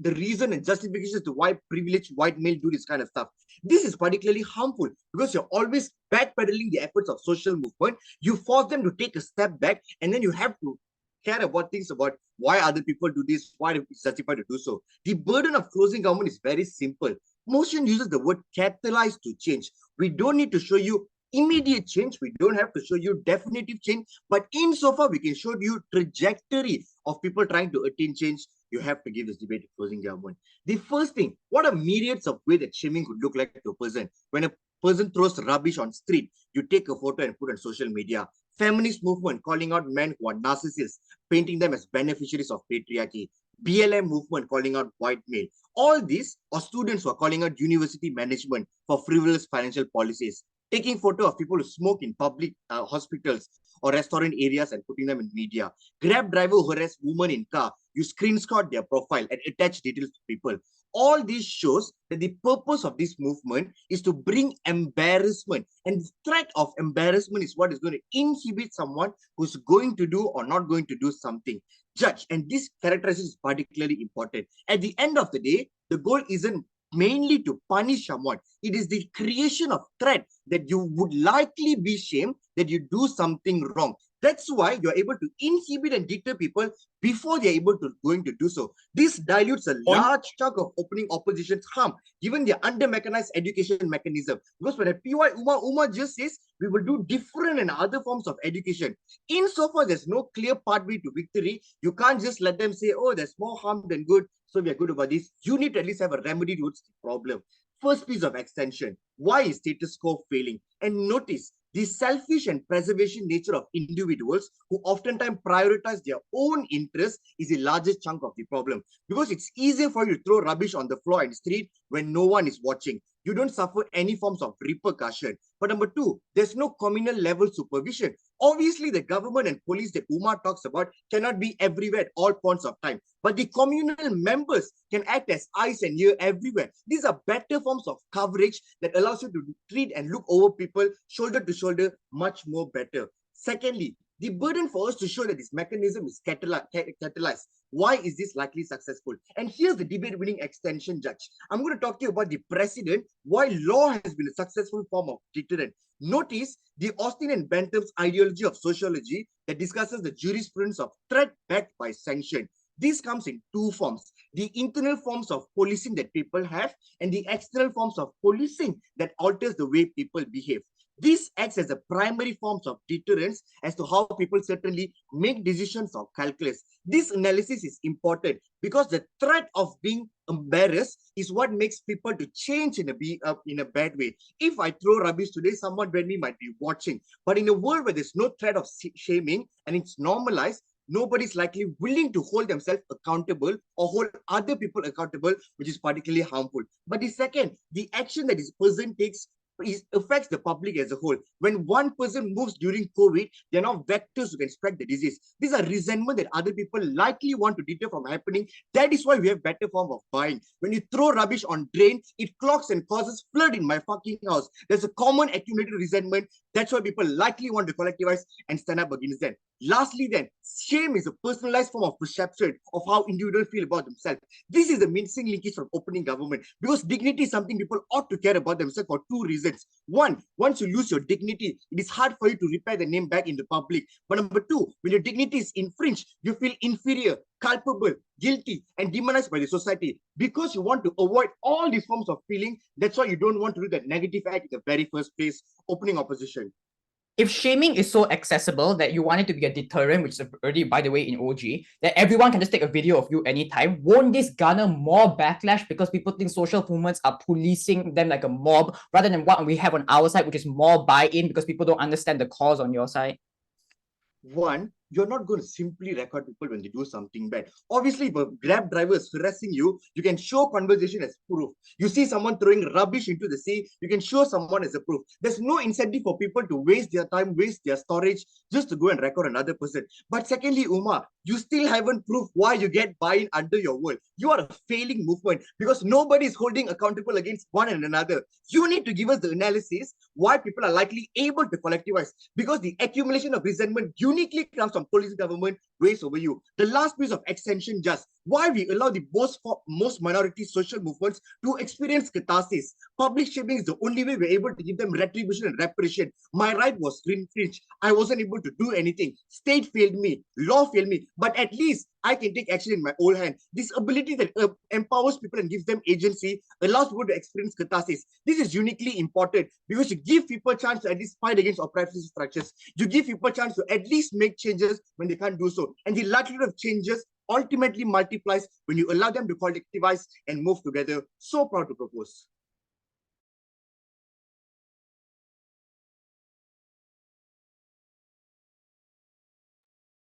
the reason and justifications to why privileged white male do this kind of stuff? This is particularly harmful because you're always backpedaling the efforts of social movement. You force them to take a step back and then you have to care about things about why other people do this, why it's justified to do so. The burden of closing government is very simple. Motion uses the word catalyze to change. We don't need to show you immediate change. We don't have to show you definitive change, but insofar we can show you trajectory of people trying to attain change. You have to give this debate to closing government. The first thing, what are myriads of ways that shaming could look like to a person? When a person throws rubbish on street, you take a photo and put on social media. Feminist movement calling out men who are narcissists, painting them as beneficiaries of patriarchy. BLM movement calling out white male. All these are students who are calling out university management for frivolous financial policies. Taking photo of people who smoke in public hospitals or restaurant areas and putting them in media. Grab driver who harass women in car. You screenshot their profile and attach details to people. All this shows that the purpose of this movement is to bring embarrassment, and the threat of embarrassment is what is going to inhibit someone who's going to do or not going to do something. Judge, and this characterization is particularly important. At the end of the day, the goal isn't mainly to punish someone. It is the creation of threat that you would likely be shamed that you do something wrong. That's why you're able to inhibit and deter people before they're able to going to do so. This dilutes a large chunk of opening opposition's harm, given their under-mechanized education mechanism. Because when a PY Uma just says, we will do different and other forms of education. Insofar there's no clear pathway to victory, you can't just let them say, oh, there's more harm than good, so we are good about this. You need to at least have a remedy towards the problem. First piece of extension, why is status quo failing? And notice, the selfish and preservation nature of individuals who oftentimes prioritize their own interests is the largest chunk of the problem. Because it's easier for you to throw rubbish on the floor and street when no one is watching. You don't suffer any forms of repercussion. But number two, there's no communal level supervision. Obviously, the government and police that Umar talks about cannot be everywhere at all points of time. But the communal members can act as eyes and ear everywhere. These are better forms of coverage that allows you to treat and look over people shoulder to shoulder much more better. Secondly, the burden for us to show that this mechanism is catalyzed. Why is this likely successful? And here's the debate-winning extension, Judge. I'm going to talk to you about the precedent, why law has been a successful form of deterrent. Notice the Austin and Bentham's ideology of sociology that discusses the jurisprudence of threat backed by sanction. This comes in two forms: the internal forms of policing that people have and the external forms of policing that alters the way people behave. This acts as a primary forms of deterrence as to how people certainly make decisions or calculus. This analysis is important because the threat of being embarrassed is what makes people to change in a bad way. If I throw rubbish today, someone behind me might be watching. But in a world where there's no threat of shaming and it's normalized, nobody's likely willing to hold themselves accountable or hold other people accountable, which is particularly harmful. But the second, the action that this person takes affects the public as a whole. When one person moves during COVID, they're now vectors who can spread the disease. These are resentment that other people likely want to deter from happening. That is why we have better form of buying. When you throw rubbish on drain, it clogs and causes flood in my fucking house. There's a common accumulated resentment. That's why people likely want to collectivize and stand up against them. Lastly then, shame is a personalized form of perception of how individuals feel about themselves. This is the missing linkage from opening government, because dignity is something people ought to care about themselves for two reasons. One, once you lose your dignity, it is hard for you to repair the name back in the public. But number two, when your dignity is infringed, you feel inferior, culpable, guilty, and demonized by the society. Because you want to avoid all these forms of feeling, that's why you don't want to do that negative act in the very first place, opening opposition. If shaming is so accessible that you want it to be a deterrent, which is already, by the way, in OG, that everyone can just take a video of you anytime, won't this garner more backlash because people think social movements are policing them like a mob rather than what we have on our side, which is more buy-in because people don't understand the cause on your side? One, you're not going to simply record people when they do something bad. Obviously, if a Grab driver is harassing you, you can show conversation as proof. You see someone throwing rubbish into the sea, you can show someone as a proof. There's no incentive for people to waste their time, waste their storage, just to go and record another person. But secondly, Uma, you still haven't proved why you get buy-in under your world. You are a failing movement because nobody is holding accountable against one and another. You need to give us the analysis why people are likely able to collectivize, because the accumulation of resentment uniquely comes from police government, race over you. The last piece of extension, just why we allow the most minority social movements to experience catharsis. Public shaming is the only way we're able to give them retribution and reparation. My right was infringed. I wasn't able to do anything. State failed me. Law failed me. But at least I can take action in my own hand. This ability that empowers people and gives them agency allows people to experience catharsis. This is uniquely important because you give people a chance to at least fight against oppressive structures. You give people a chance to at least make changes when they can't do so. And the likelihood of changes ultimately multiplies when you allow them to collectivize and move together. So proud to propose.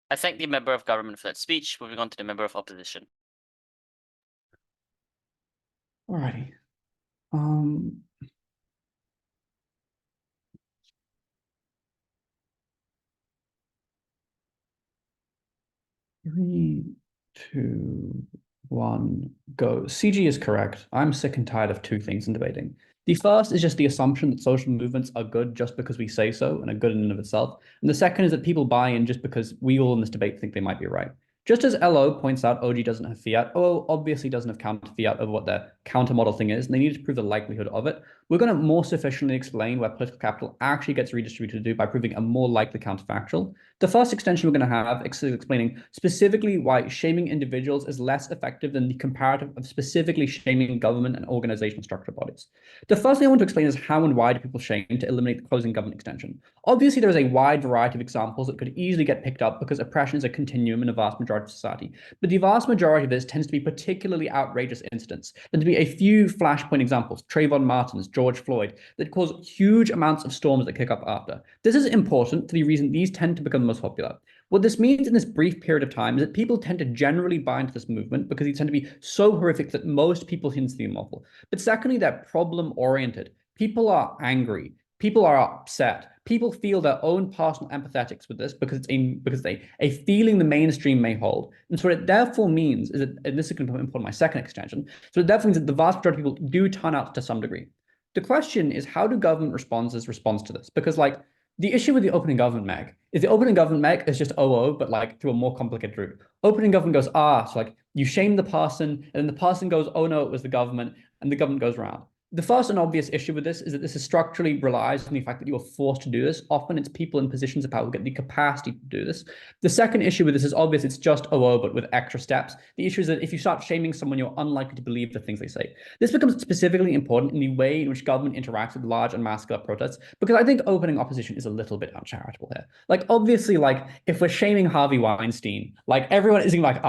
I thank the member of government for that speech. Moving on to the member of opposition. Alrighty. 3, 2, 1, go. CG is correct. I'm sick and tired of two things in debating. The first is just the assumption that social movements are good just because we say so and are good in and of itself. And the second is that people buy in just because we all in this debate think they might be right. Just as LO points out OG doesn't have fiat, OO obviously doesn't have counter fiat over what their counter model thing is, and they need to prove the likelihood of it. We're going to more sufficiently explain where political capital actually gets redistributed to by proving a more likely counterfactual. The first extension we're going to have is explaining specifically why shaming individuals is less effective than the comparative of specifically shaming government and organizational structure bodies. The first thing I want to explain is how and why do people shame to eliminate the closing government extension. Obviously, there is a wide variety of examples that could easily get picked up because oppression is a continuum in a vast majority of society. But the vast majority of this tends to be particularly outrageous incidents. There to be a few flashpoint examples, Trayvon Martin's, George Floyd, that cause huge amounts of storms that kick up after. This is important for the reason these tend to become the most popular. What this means in this brief period of time is that people tend to generally buy into this movement because they tend to be so horrific that most people seem to be awful. But secondly, they're problem-oriented. People are angry. People are upset. People feel their own personal empathetics with this because it's a feeling the mainstream may hold. And so what it therefore means is that, and this is going to be important in my second extension, so it therefore means that the vast majority of people do turn out to some degree. The question is, how do government responses respond to this? Because like the issue with the opening government meg is the opening government meg is just OO, but like through a more complicated route. Opening government goes, so like you shame the person, and then the person goes, oh no, it was the government, and the government goes around. The first and obvious issue with this is that this is structurally relies on the fact that you are forced to do this. Often it's people in positions of power who get the capacity to do this. The second issue with this is obvious. It's just OO, but with extra steps. The issue is that if you start shaming someone, you're unlikely to believe the things they say. This becomes specifically important in the way in which government interacts with large and mass-scale protests, because I think opening opposition is a little bit uncharitable here. Like, obviously, like, if we're shaming Harvey Weinstein, like, everyone isn't like,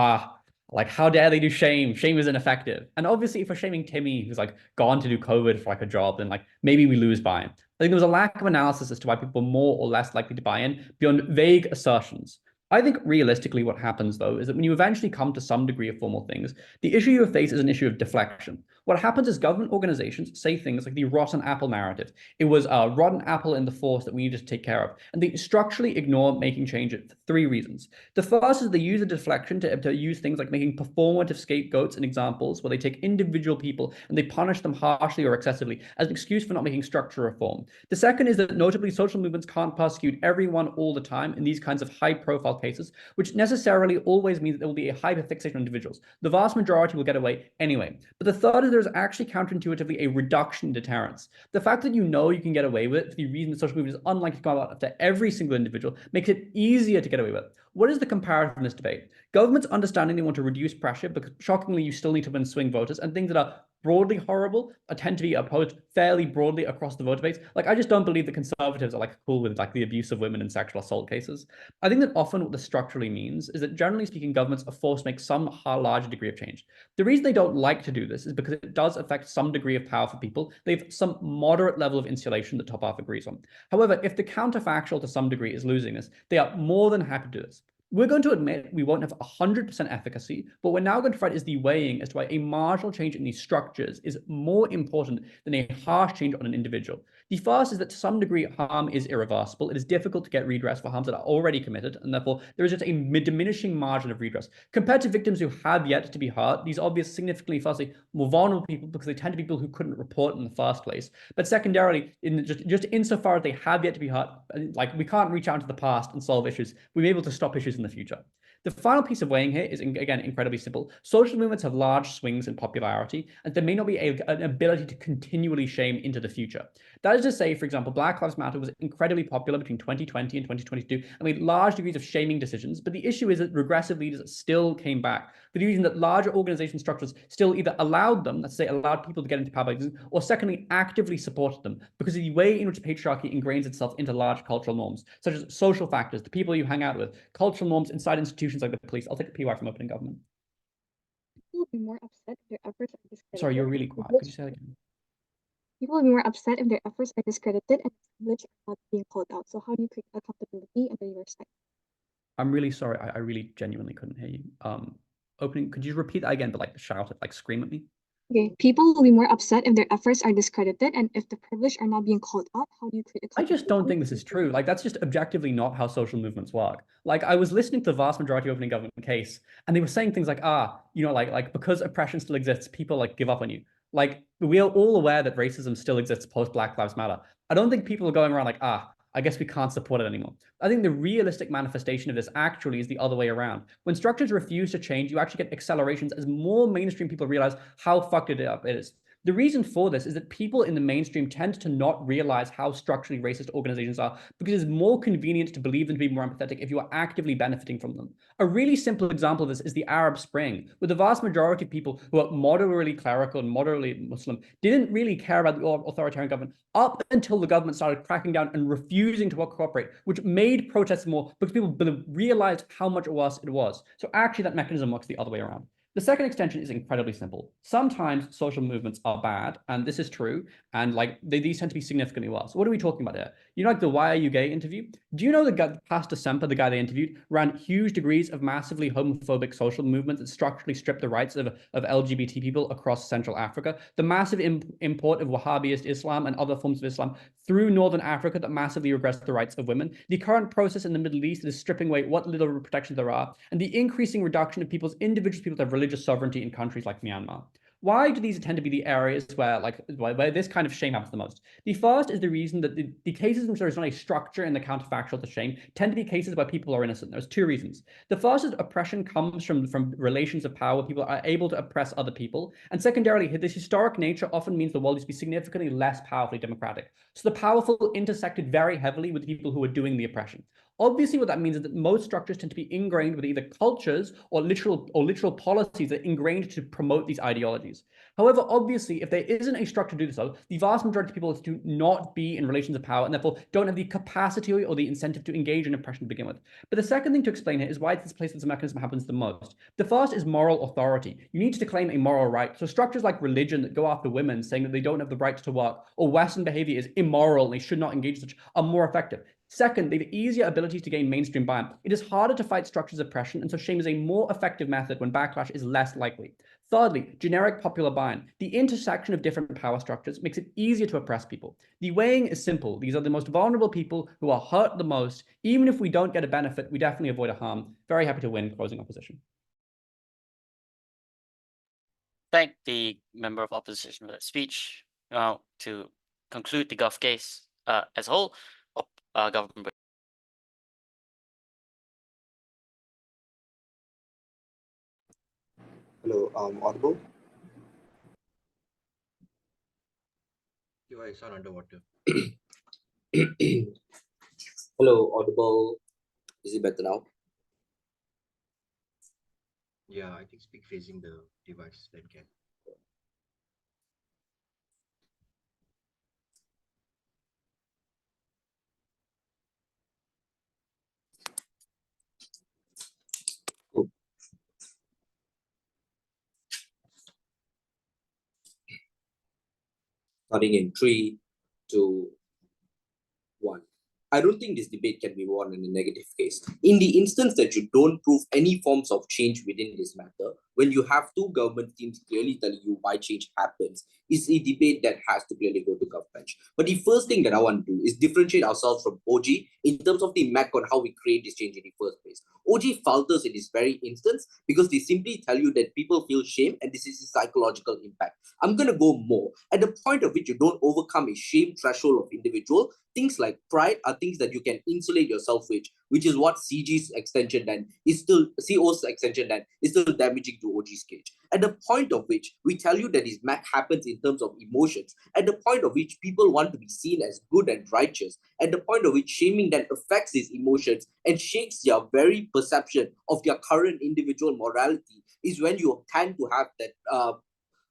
like, how dare they do shame? Shame is ineffective. And obviously, if we're shaming Timmy, who's like gone to do COVID for like a job, then like maybe we lose buy-in. I think there was a lack of analysis as to why people are more or less likely to buy in beyond vague assertions. I think realistically what happens, though, is that when you eventually come to some degree of formal things, the issue you face is an issue of deflection. What happens is government organizations say things like the rotten apple narrative. It was a rotten apple in the force that we needed to take care of. And they structurally ignore making change for three reasons. The first is they use a deflection to use things like making performative scapegoats and examples where they take individual people and they punish them harshly or excessively as an excuse for not making structural reform. The second is that notably social movements can't prosecute everyone all the time in these kinds of high-profile cases, which necessarily always means that there will be a hyperfixation on individuals. The vast majority will get away anyway. But the third is there's actually counterintuitively a reduction in deterrence. The fact that you know you can get away with it for the reason that social movement is unlikely to come out after every single individual makes it easier to get away with it. What is the comparison in this debate? Governments understanding they want to reduce pressure, because shockingly you still need to win swing voters, and things that are broadly horrible tend to be opposed fairly broadly across the voter base. Like, I just don't believe that conservatives are like cool with like the abuse of women and sexual assault cases. I think that often what this structurally means is that generally speaking, governments are forced to make some larger degree of change. The reason they don't like to do this is because it does affect some degree of power for people. They have some moderate level of insulation that top half agrees on. However, if the counterfactual to some degree is losing this, they are more than happy to do this. We're going to admit we won't have 100% efficacy, but we're now going to fight is the weighing as to why a marginal change in these structures is more important than a harsh change on an individual. The first is that to some degree, harm is irreversible. It is difficult to get redress for harms that are already committed, and therefore there is just a diminishing margin of redress. Compared to victims who have yet to be hurt, these obviously significantly, firstly, more vulnerable people because they tend to be people who couldn't report in the first place. But secondarily, just insofar as they have yet to be hurt, like we can't reach out into the past and solve issues. We're able to stop issues in the future. The final piece of weighing here is, again, incredibly simple. Social movements have large swings in popularity, and there may not be an ability to continually shame into the future. That is to say, for example, Black Lives Matter was incredibly popular between 2020 and 2022 and made large degrees of shaming decisions. But the issue is that regressive leaders still came back for the reason that larger organization structures still either allowed them, let's say allowed people to get into power, or secondly, actively supported them because of the way in which patriarchy ingrains itself into large cultural norms, such as social factors, the people you hang out with, cultural norms inside institutions like the police. I'll take a PY from opening government. People will be more upset if their efforts are discredited. Sorry, you're really quiet. Could you say that again? People will be more upset if their efforts are discredited and privilege are not being called out. So how do you create accountability under your side? I'm really sorry. I really genuinely couldn't hear you. Opening, could you repeat that again, but like shout it, like scream at me? Okay, people will be more upset if their efforts are discredited and if the privileged are not being called out. How do you create I just don't think this is true. Like, that's just objectively not how social movements work. Like, I was listening to the vast majority opening government case, and they were saying things like, like because oppression still exists, people like give up on you. Like, we are all aware that racism still exists post Black Lives Matter. I don't think people are going around like, I guess we can't support it anymore. I think the realistic manifestation of this actually is the other way around. When structures refuse to change, you actually get accelerations as more mainstream people realize how fucked it up it is. The reason for this is that people in the mainstream tend to not realize how structurally racist organizations are because it's more convenient to believe them to be more empathetic if you are actively benefiting from them. A really simple example of this is the Arab Spring, where the vast majority of people who are moderately clerical and moderately Muslim didn't really care about the authoritarian government up until the government started cracking down and refusing to cooperate, which made protests more because people realized how much worse it was. So actually that mechanism works the other way around. The second extension is incredibly simple. Sometimes social movements are bad, and this is true, and like these tend to be significantly worse. What are we talking about here? You know, like the Why Are You Gay interview? Do you know the guy, Pastor Semper, the guy they interviewed, ran huge degrees of massively homophobic social movements that structurally stripped the rights of LGBT people across Central Africa? The massive import of Wahhabist Islam and other forms of Islam through Northern Africa that massively regressed the rights of women. The current process in the Middle East that is stripping away what little protections there are, and the increasing reduction of individual people to have religious sovereignty in countries like Myanmar. Why do these tend to be the areas where this kind of shame happens the most? The first is the reason that the cases in which there is not a structure in the counterfactual to shame tend to be cases where people are innocent. There's two reasons. The first is oppression comes from relations of power where people are able to oppress other people. And secondarily, this historic nature often means the world used to be significantly less powerfully democratic. So the powerful intersected very heavily with the people who were doing the oppression. Obviously, what that means is that most structures tend to be ingrained with either cultures or literal policies that are ingrained to promote these ideologies. However, obviously, if there isn't a structure to do so, the vast majority of people do not be in relations of power and therefore don't have the capacity or the incentive to engage in oppression to begin with. But the second thing to explain here is why this place this mechanism happens the most. The first is moral authority. You need to claim a moral right. So structures like religion that go after women, saying that they don't have the right to work, or Western behavior is immoral and they should not engage in such, are more effective. Second, they have easier ability to gain mainstream buy-in. It is harder to fight structures of oppression, and so shame is a more effective method when backlash is less likely. Thirdly, generic popular buy-in. The intersection of different power structures makes it easier to oppress people. The weighing is simple. These are the most vulnerable people who are hurt the most. Even if we don't get a benefit, we definitely avoid a harm. Very happy to win closing opposition. Thank the member of opposition for that speech. Now, to conclude the Gulf case as a whole, government. Hello, audible? You sound underwater. Hello, audible. Is it better now? Yeah, I think speak facing the device, then can. Starting in 3, 2, 1. I don't think this debate can be won in a negative case. In the instance that you don't prove any forms of change within this matter, when you have two government teams clearly telling you why change happens, is a debate that has to clearly go to GovBench. But the first thing that I want to do is differentiate ourselves from OG in terms of the mech on how we create this change in the first place. OG falters in this very instance because they simply tell you that people feel shame and this is a psychological impact. I'm going to go more. At the point of which you don't overcome a shame threshold of individual, things like pride are things that you can insulate yourself with, which is what CG's extension then is still, CO's extension then is still damaging to OG's cage. At the point of which we tell you that this math happens in terms of emotions, at the point of which people want to be seen as good and righteous, at the point of which shaming then affects these emotions and shakes their very perception of their current individual morality, is when you tend to have that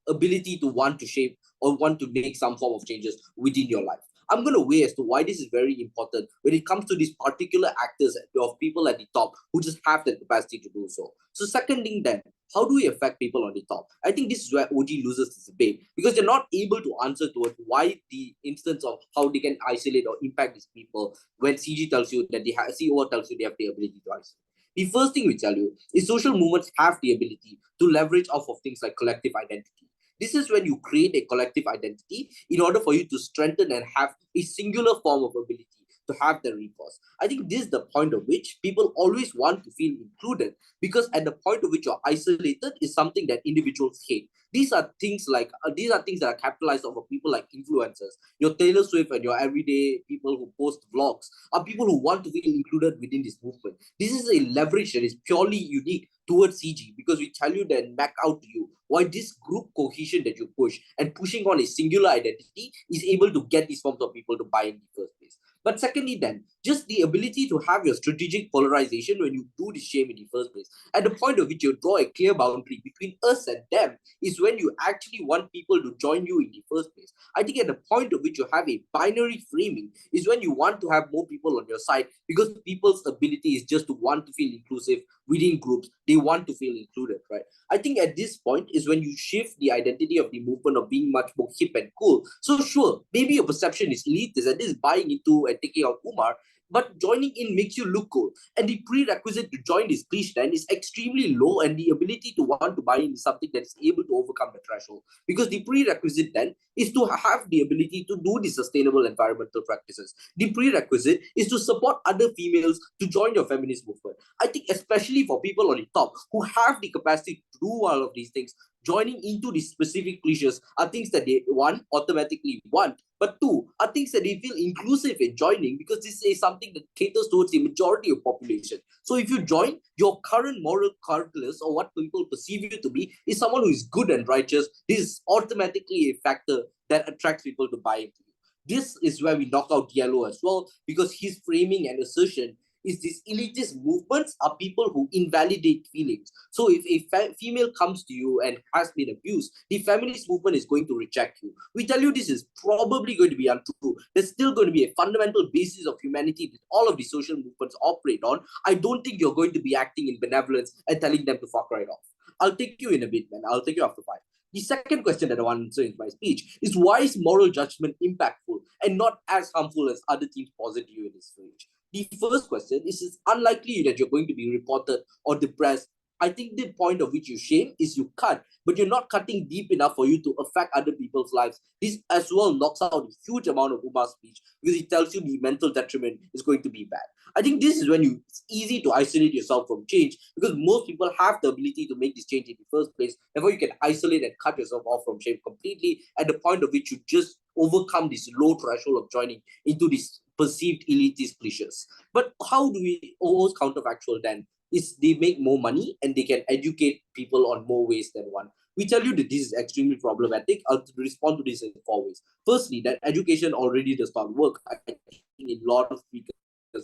ability to want to shape or want to make some form of changes within your life. I'm going to weigh as to why this is very important when it comes to these particular actors of people at the top who just have the capacity to do so. So second thing then, how do we affect people on the top? I think this is where OG loses this debate because they're not able to answer towards why the instance of how they can isolate or impact these people when CG tells you that CO tells you they have the ability to isolate. The first thing we tell you is social movements have the ability to leverage off of things like collective identity. This is when you create a collective identity in order for you to strengthen and have a singular form of ability to have the recourse. I think this is the point of which people always want to feel included, because at the point of which you're isolated is something that individuals hate. These are things that are capitalized over people like influencers. Your Taylor Swift and your everyday people who post vlogs are people who want to feel included within this movement. This is a leverage that is purely unique towards CG, because we tell you then back out to you why this group cohesion that you push and pushing on a singular identity is able to get these forms of people to buy in the first place. But secondly then, just the ability to have your strategic polarization when you do the shame in the first place, at the point of which you draw a clear boundary between us and them, is when you actually want people to join you in the first place. I think at the point of which you have a binary framing is when you want to have more people on your side, because people's ability is just to want to feel inclusive within groups. They want to feel included, right? I think at this point is when you shift the identity of the movement of being much more hip and cool. So sure, maybe your perception is elitist and this is buying into and taking out Umar, but joining in makes you look cool. And the prerequisite to join this clique then is extremely low, and the ability to want to buy in is something that is able to overcome the threshold. Because the prerequisite then is to have the ability to do the sustainable environmental practices. The prerequisite is to support other females to join your feminist movement. I think especially for people on the top who have the capacity to do all of these things, joining into these specific cliches are things that they, one, automatically want, but two, are things that they feel inclusive in joining, because this is something that caters towards the majority of population. So if you join, your current moral calculus or what people perceive you to be is someone who is good and righteous. This is automatically a factor that attracts people to buy into you. This is where we knock out Yellow as well, because his framing and assertion is these elitist movements are people who invalidate feelings. So if a female comes to you and has been abused, the feminist movement is going to reject you. We tell you this is probably going to be untrue. There's still going to be a fundamental basis of humanity that all of the social movements operate on. I don't think you're going to be acting in benevolence and telling them to fuck right off. I'll take you in a bit, man. I'll take you after 5. The second question that I want to answer in my speech is, why is moral judgment impactful and not as harmful as other teams posit you in this speech? The first question is, it's unlikely that you're going to be reported or depressed. I think the point of which you shame is you cut, but you're not cutting deep enough for you to affect other people's lives. This as well knocks out a huge amount of Umar's speech, because it tells you the mental detriment is going to be bad. I think this is when it's easy to isolate yourself from change, because most people have the ability to make this change in the first place. Therefore, you can isolate and cut yourself off from shame completely at the point of which you just overcome this low threshold of joining into this perceived elitist cliches. But how do we almost counterfactual then? Is they make more money and they can educate people on more ways than one. We tell you that this is extremely problematic. I'll respond to this in 4 ways. Firstly, that education already does not work. I think a lot of speakers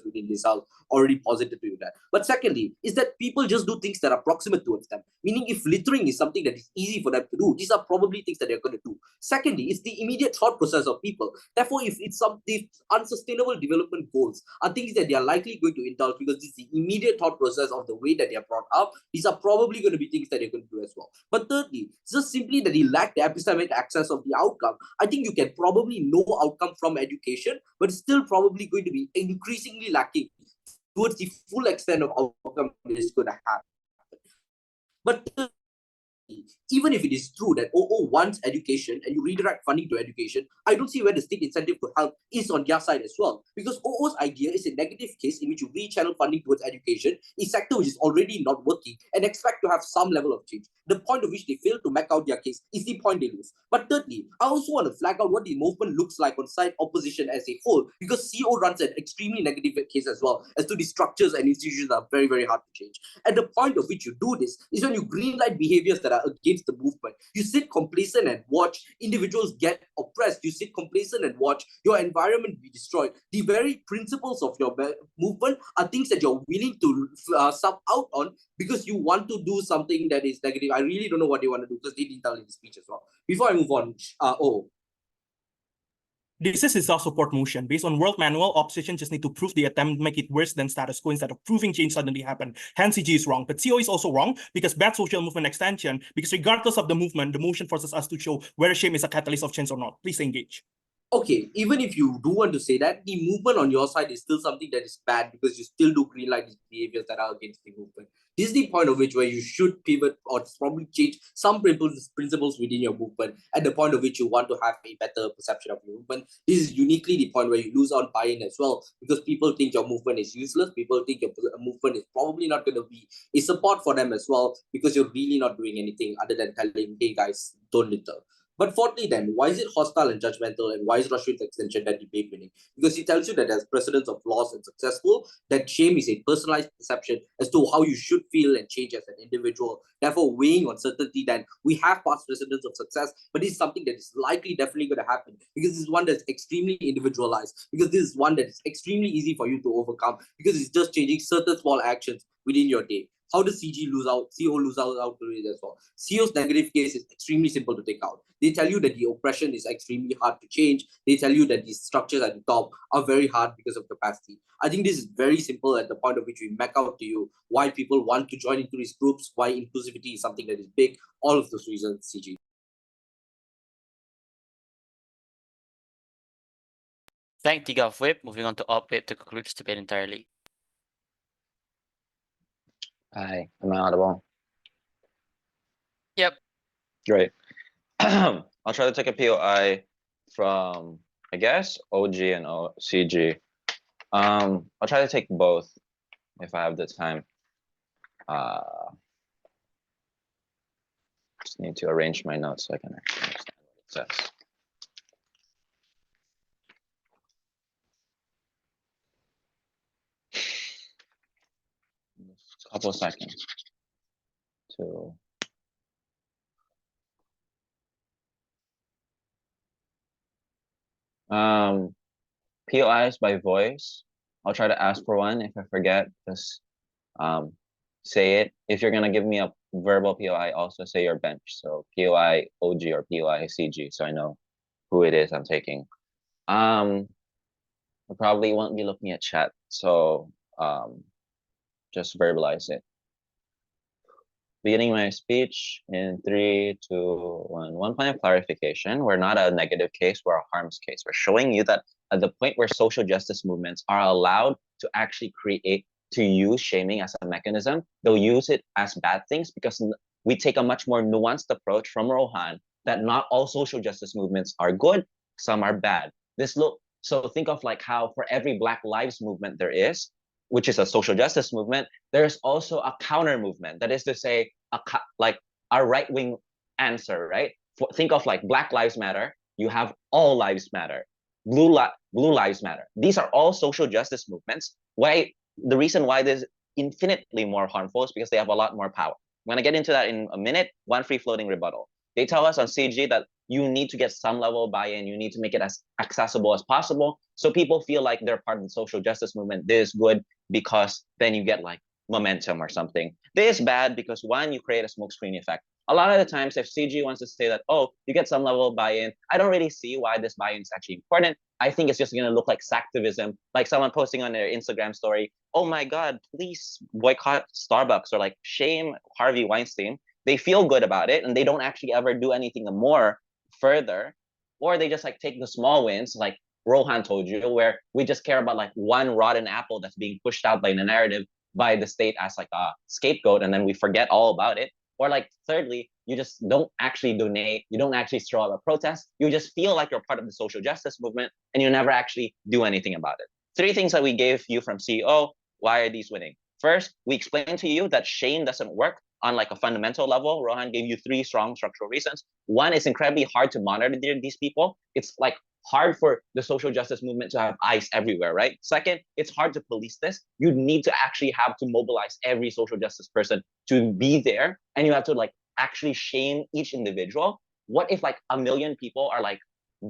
within this house already positive to you that. But secondly, is that people just do things that are proximate towards them. Meaning, if littering is something that is easy for them to do, these are probably things that they're going to do. Secondly, it's the immediate thought process of people. Therefore, if it's some the unsustainable development goals are things that they are likely going to indulge, because this is the immediate thought process of the way that they are brought up, these are probably going to be things that they're going to do as well. But thirdly, just simply that they lack the epistemic access of the outcome. I think you can probably know outcome from education, but it's still probably going to be increasingly lacking towards the full extent of outcome that is going to happen. But even if it is true that OO wants education and you redirect funding to education, I don't see where the state incentive to help is on their side as well. Because OO's idea is a negative case in which you rechannel funding towards education, a sector which is already not working, and expect to have some level of change. The point of which they fail to make out their case is the point they lose. But thirdly, I also want to flag out what the movement looks like on side opposition as a whole, because CO runs an extremely negative case as well as to the structures and institutions that are very, very hard to change. And the point of which you do this is when you greenlight behaviors that are against the movement. You sit complacent and watch individuals get oppressed. You sit complacent and watch your environment be destroyed. The very principles of your movement are things that you're willing to sub out on because you want to do something that is negative. I really don't know what they want to do because they didn't tell in the speech as well. Before I move on, This is a self-support motion. Based on world manual, opposition just need to prove the attempt make it worse than status quo instead of proving change suddenly happened. Hence, CG is wrong. But CO is also wrong because bad social movement extension, because regardless of the movement, the motion forces us to show whether shame is a catalyst of change or not. Please engage. Okay, even if you do want to say that, the movement on your side is still something that is bad because you still do greenlight these behaviors that are against the movement. This is the point of which where you should pivot or probably change some principles within your movement at the point of which you want to have a better perception of your movement. This is uniquely the point where you lose on buy-in as well because people think your movement is useless. People think your movement is probably not going to be a support for them as well because you're really not doing anything other than telling, hey guys, don't litter. But fourthly then, why is it hostile and judgmental and why is Russia's extension that debate winning? Because it tells you that as precedents of loss and successful, that shame is a personalized perception as to how you should feel and change as an individual. Therefore, weighing on certainty then, we have past precedents of success, but this is something that is likely definitely going to happen because this is one that's extremely individualized, because this is one that is extremely easy for you to overcome because it's just changing certain small actions within your day. How does CG lose out? CO lose out to it as well. CO's negative case is extremely simple to take out. They tell you that the oppression is extremely hard to change. They tell you that the structures at the top are very hard because of capacity. I think this is very simple at the point of which we make out to you why people want to join into these groups, why inclusivity is something that is big, all of those reasons, CG. Thank the Gov Whip. Moving on to Op Whip to conclude this debate entirely. Hi, am I audible? Yep. Great. I'll try to take a POI from, I guess, OG and CG. I'll try to take both if I have the time. Just need to arrange my notes so I can actually understand what it says. Couple of seconds to POIs by voice. I'll try to ask for one. If I forget, just say it. If you're gonna give me a verbal POI, also say your bench. So POI OG or POI CG, so I know who it is I'm taking. I probably won't be looking at chat, so just verbalize it. Beginning my speech in 3, 2, 1. One point of clarification: we're not a negative case, we're a harms case. We're showing you that at the point where social justice movements are allowed to actually use shaming as a mechanism, they'll use it as bad things because we take a much more nuanced approach from Rohan that not all social justice movements are good, some are bad. So think of like how for every Black Lives movement there is, which is a social justice movement, there's also a counter movement. That is to say, like a right-wing answer, right? Think of like Black Lives Matter, you have All Lives Matter, Blue Lives Matter. These are all social justice movements. The reason why this is infinitely more harmful is because they have a lot more power. I'm gonna get into that in a minute. One free-floating rebuttal. They tell us on CG that you need to get some level of buy-in. You need to make it as accessible as possible so people feel like they're part of the social justice movement. This is good because then you get like momentum or something. This is bad because one, you create a smokescreen effect. A lot of the times, if CG wants to say that, oh, you get some level of buy-in, I don't really see why this buy-in is actually important. I think it's just going to look like sacktivism, like someone posting on their Instagram story, oh my God, please boycott Starbucks, or like shame Harvey Weinstein. They feel good about it and they don't actually ever do anything more further, or they just like take the small wins, like Rohan told you, where we just care about like one rotten apple that's being pushed out by the narrative by the state as like a scapegoat, and then we forget all about it. Or like thirdly, you just don't actually donate, you don't actually throw up a protest, you just feel like you're part of the social justice movement and you never actually do anything about it. 3 things that we gave you from CEO. Why are these winning? First, we explained to you that shame doesn't work on like a fundamental level. Rohan gave you 3 strong structural reasons. One, it's incredibly hard to monitor these people. It's like hard for the social justice movement to have eyes everywhere, right? Second, it's hard to police this. You need to actually have to mobilize every social justice person to be there, and you have to like actually shame each individual. What if like 1 million people are like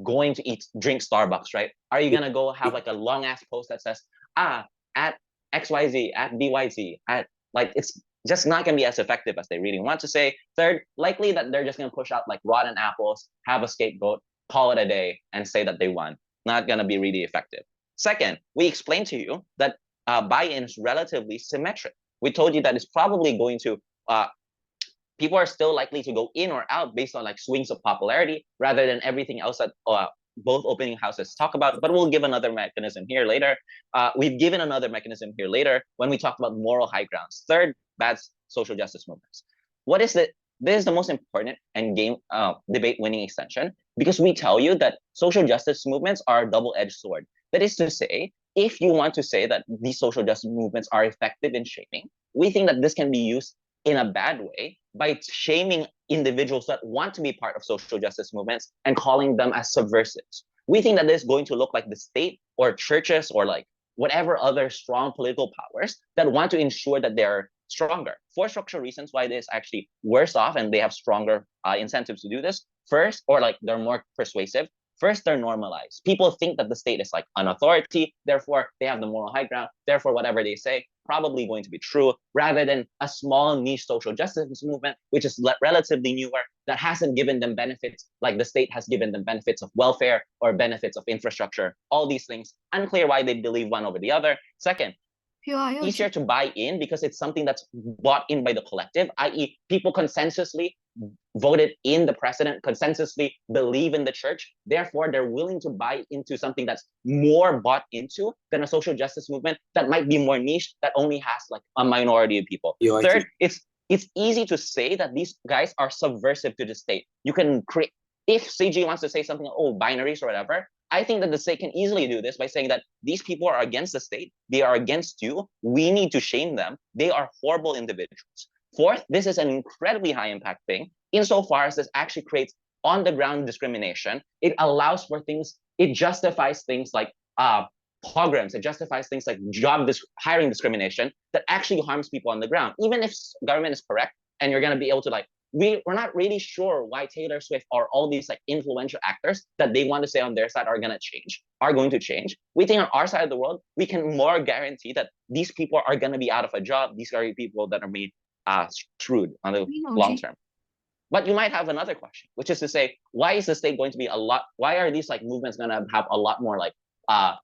going to drink Starbucks, right? Are you gonna go have like a long ass post that says, at XYZ, at BYZ, at like, it's just not going to be as effective as they really want to say. Third, likely that they're just going to push out like rotten apples, have a scapegoat, call it a day, and say that they won. Not going to be really effective. Second, we explained to you that buy-in is relatively symmetric. We told you that it's probably going to, people are still likely to go in or out based on like swings of popularity rather than everything else that both opening houses talk about, but we'll give another mechanism here later. We've given another mechanism here later when we talk about moral high grounds. Third, bad social justice movements. What is the, this is the most important and debate winning extension, because we tell you that social justice movements are a double-edged sword. That is to say, if you want to say that these social justice movements are effective in shaming, we think that this can be used in a bad way by shaming individuals that want to be part of social justice movements and calling them as subversives. We think that this is going to look like the state or churches or like whatever other strong political powers that want to ensure that they're stronger. 4 structural reasons why this is actually worse off and they have stronger incentives to do this. First, or like they're more persuasive. First, they're normalized. People think that the state is like an authority, therefore they have the moral high ground, therefore whatever they say probably going to be true, rather than a small niche social justice movement, which is relatively newer, that hasn't given them benefits like the state has given them benefits of welfare or benefits of infrastructure. All these things, unclear why they believe one over the other. Second, easier to buy in because it's something that's bought in by the collective, i.e. people consensusly voted in the president, consensusly believe in the church. Therefore, they're willing to buy into something that's more bought into than a social justice movement that might be more niche, that only has like a minority of people. Third, it's easy to say that these guys are subversive to the state. You can create, if CG wants to say something, oh, binaries or whatever, I think that the state can easily do this by saying that these people are against the state, they are against you, we need to shame them, they are horrible individuals. Fourth, this is an incredibly high impact thing insofar as this actually creates on the ground discrimination. It allows for things, it justifies things like pogroms, it justifies things like hiring discrimination that actually harms people on the ground. Even if government is correct and you're going to be able to like, we're not really sure why Taylor Swift or all these like influential actors that they want to say on their side are going to change. We think on our side of the world, we can more guarantee that these people are going to be out of a job. These are people that are made shrewd on the long term. But you might have another question, which is to say, why is the state going to be why are these like movements going to have a lot more like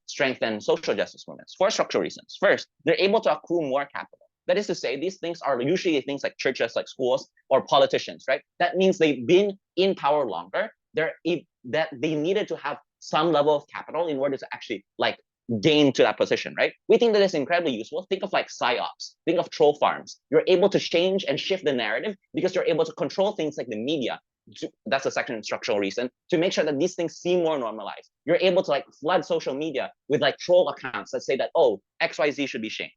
strength than social justice movements? 4 structural reasons. First, they're able to accrue more capital. That is to say, these things are usually things like churches, like schools, or politicians, right? That means they've been in power longer. That they needed to have some level of capital in order to actually like gain to that position, right? We think that is incredibly useful. Think of like psyops, think of troll farms. You're able to change and shift the narrative because you're able to control things like the media. That's the second structural reason, to make sure that these things seem more normalized. You're able to like flood social media with like troll accounts that say that, oh, XYZ should be shamed.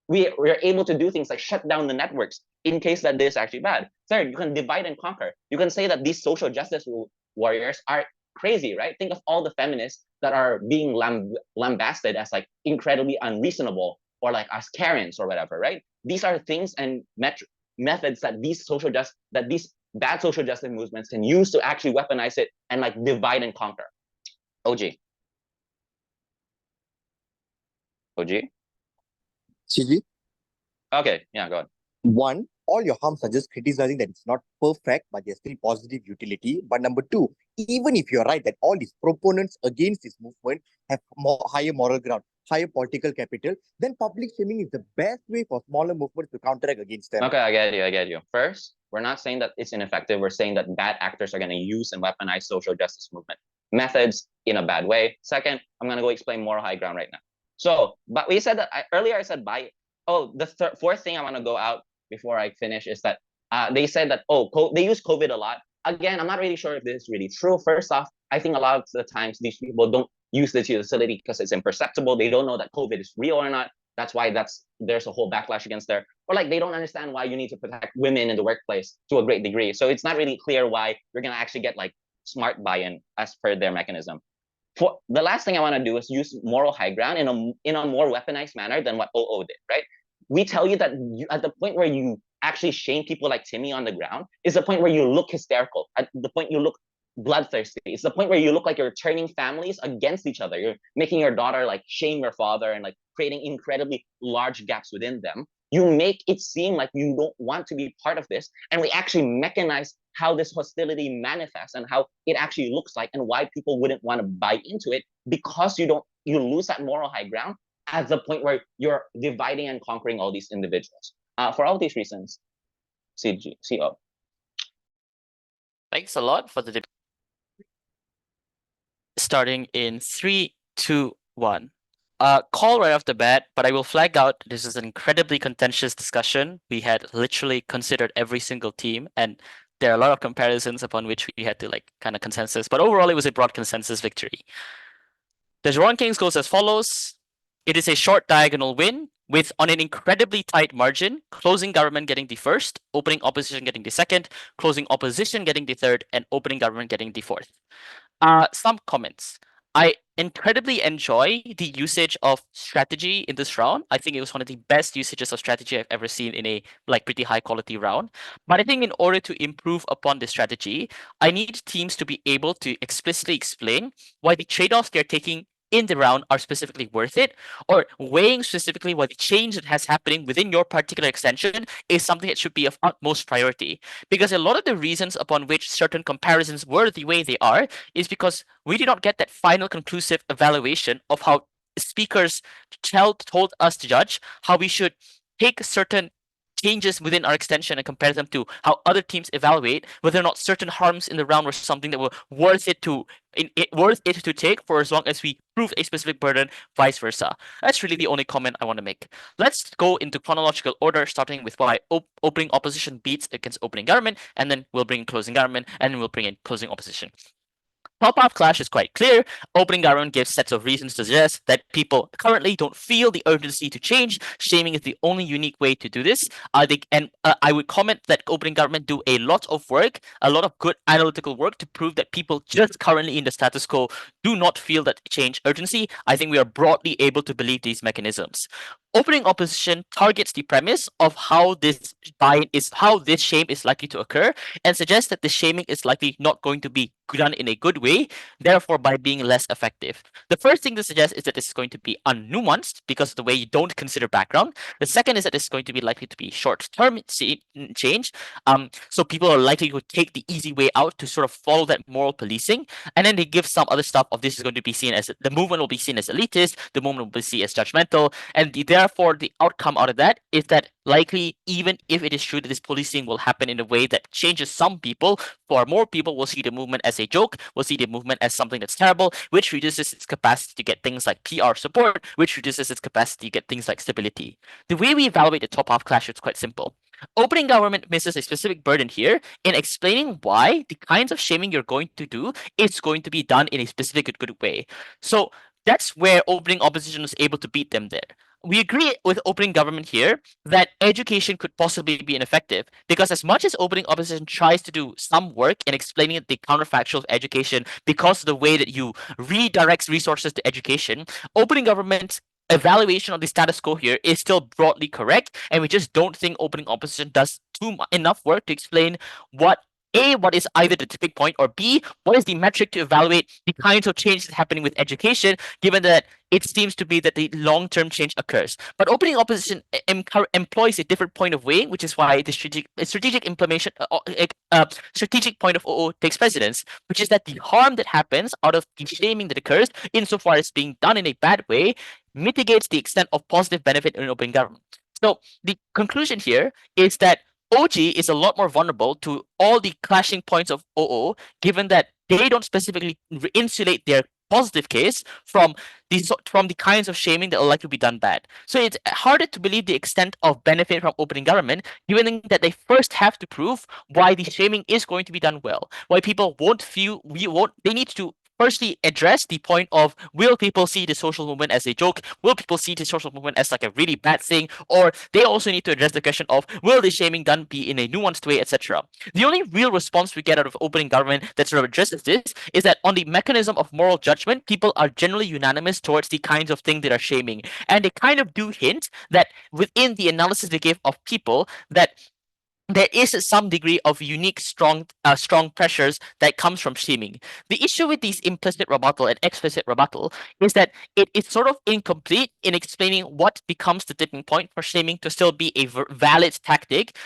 We're able to do things like shut down the networks in case that this is actually bad. Third, you can divide and conquer. You can say that these social justice warriors are crazy, right? Think of all the feminists that are being lambasted as like incredibly unreasonable or like as Karens or whatever, right? These are things and methods that these bad social justice movements can use to actually weaponize it and like divide and conquer. OG. CG? Okay, yeah, go on. One, all your harms are just criticizing that it's not perfect, but there's still positive utility. But number 2, even if you're right that all these proponents against this movement have higher moral ground, higher political capital, then public shaming is the best way for smaller movements to counteract against them. Okay, I get you. First, we're not saying that it's ineffective. We're saying that bad actors are going to use and weaponize social justice movement methods in a bad way. Second, I'm going to go explain moral high ground right now. So, but we said that earlier I said the fourth thing I want to go out before I finish is that They said that, they use COVID a lot. Again, I'm not really sure if this is really true. First off, I think a lot of the times these people don't use this utility because it's imperceptible. They don't know that COVID is real or not. That's why there's a whole backlash against there. Or like they don't understand why you need to protect women in the workplace to a great degree. So it's not really clear why you're gonna actually get like smart buy-in as per their mechanism. For the last thing I want to do is use moral high ground in a more weaponized manner than what OO did, right? We tell you that at the point where you actually shame people like Timmy on the ground is the point where you look hysterical. At the point you look bloodthirsty. It's the point where you look like you're turning families against each other. You're making your daughter like shame your father and like creating incredibly large gaps within them. You make it seem like you don't want to be part of this, and we actually mechanize how this hostility manifests and how it actually looks like and why people wouldn't want to buy into it, because you lose that moral high ground at the point where you're dividing and conquering all these individuals. For all these reasons, CO. Thanks a lot for the debate. Starting in 3, 2, 1. Call right off the bat, but I will flag out this is an incredibly contentious discussion. We had literally considered every single team, and there are a lot of comparisons upon which we had to like kind of consensus, but overall it was a broad consensus victory. The Drawn Kings goes as follows. It is a short diagonal win with on an incredibly tight margin, closing government getting the first, opening opposition getting the second, closing opposition getting the third, and opening government getting the fourth. Some comments. I incredibly enjoy the usage of strategy in this round. I think it was one of the best usages of strategy I've ever seen in a like pretty high quality round. But I think in order to improve upon the strategy, I need teams to be able to explicitly explain why the trade-offs they're taking in the round are specifically worth it, or weighing specifically what the change that has happening within your particular extension is something that should be of utmost priority. Because a lot of the reasons upon which certain comparisons were the way they are is because we did not get that final conclusive evaluation of how speakers told us to judge how we should take certain changes within our extension and compare them to how other teams evaluate whether or not certain harms in the round were something that were worth it to take for as long as we prove a specific burden, vice versa. That's really the only comment I want to make. Let's go into chronological order, starting with why opening opposition beats against opening government, and then we'll bring in closing government, and then we'll bring in closing opposition. Top-off clash is quite clear. Opening government gives sets of reasons to suggest that people currently don't feel the urgency to change. Shaming is the only unique way to do this. I would comment that opening government do a lot of work, a lot of good analytical work to prove that people just currently in the status quo do not feel that change urgency. I think we are broadly able to believe these mechanisms. Opening opposition targets the premise of how this shame is likely to occur, and suggests that the shaming is likely not going to be done in a good way, therefore by being less effective. The first thing to suggest is that this is going to be unnuanced because of the way you don't consider background. The second is that it's going to be likely to be short-term change. So people are likely to take the easy way out to sort of follow that moral policing, and then they give some other stuff of this is going to be seen as the movement will be seen as elitist, the movement will be seen as judgmental, and therefore the outcome out of that is that likely, even if it is true that this policing will happen in a way that changes some people, for more people will see the movement as a joke, will see the movement as something that's terrible, which reduces its capacity to get things like PR support, which reduces its capacity to get things like stability. The way we evaluate the top-half clash is quite simple. Opening government misses a specific burden here in explaining why the kinds of shaming you're going to do is going to be done in a specific good way. So that's where opening opposition was able to beat them there. We agree with opening government here that education could possibly be ineffective because as much as opening opposition tries to do some work in explaining the counterfactual of education because of the way that you redirect resources to education, opening government's evaluation of the status quo here is still broadly correct, and we just don't think opening opposition does enough work to explain what is either the tipping point, or B, what is the metric to evaluate the kinds of changes happening with education, given that it seems to be that the long-term change occurs. But opening opposition employs a different point of weighing, which is why the strategic point of OO takes precedence, which is that the harm that happens out of the shaming that occurs, insofar as being done in a bad way, mitigates the extent of positive benefit in open government. So the conclusion here is that OG is a lot more vulnerable to all the clashing points of OO, given that they don't specifically insulate their positive case from the kinds of shaming that are likely to be done bad. So it's harder to believe the extent of benefit from opening government, given that they first have to prove why the shaming is going to be done well, why people they need to firstly address the point of, will people see the social movement as a joke? Will people see the social movement as like a really bad thing? Or they also need to address the question of, will the shaming done be in a nuanced way, etc. The only real response we get out of opening government that sort of addresses this is that on the mechanism of moral judgment, people are generally unanimous towards the kinds of thing that are shaming. And they kind of do hint that within the analysis they give of people, that there is some degree of unique strong pressures that comes from shaming. The issue with these implicit rebuttal and explicit rebuttal is that it is sort of incomplete in explaining what becomes the tipping point for shaming to still be a valid tactic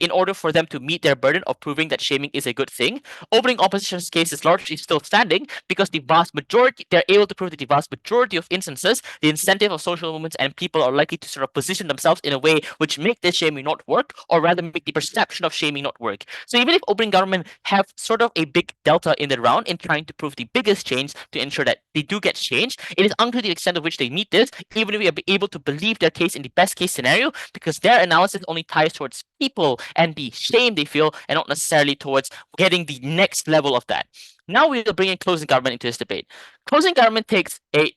in order for them to meet their burden of proving that shaming is a good thing. Opening opposition's case is largely still standing because they're able to prove that the vast majority of instances, the incentive of social movements and people are likely to sort of position themselves in a way which make this shaming not work, or rather make the perception of shaming not work. So even if opening government have sort of a big delta in the round in trying to prove the biggest change to ensure that they do get change, it is unclear the extent of which they meet this, even if we are able to believe their case in the best case scenario, because their analysis only ties towards people and the shame they feel, and not necessarily towards getting the next level of that. Now we will bring in closing government into this debate. Closing government takes a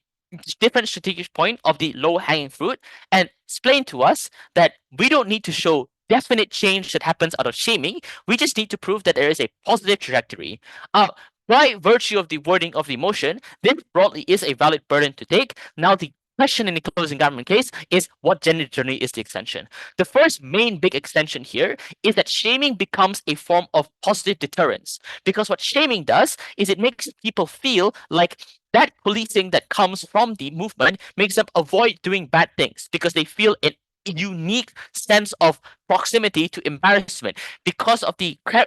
different strategic point of the low-hanging fruit and explain to us that we don't need to show definite change that happens out of shaming. We just need to prove that there is a positive trajectory. By virtue of the wording of the motion, this broadly is a valid burden to take. Now the question in the closing government case is, what generally is the extension? The first main big extension here is that shaming becomes a form of positive deterrence, because what shaming does is it makes people feel like that policing that comes from the movement makes them avoid doing bad things because they feel an unique sense of proximity to embarrassment because of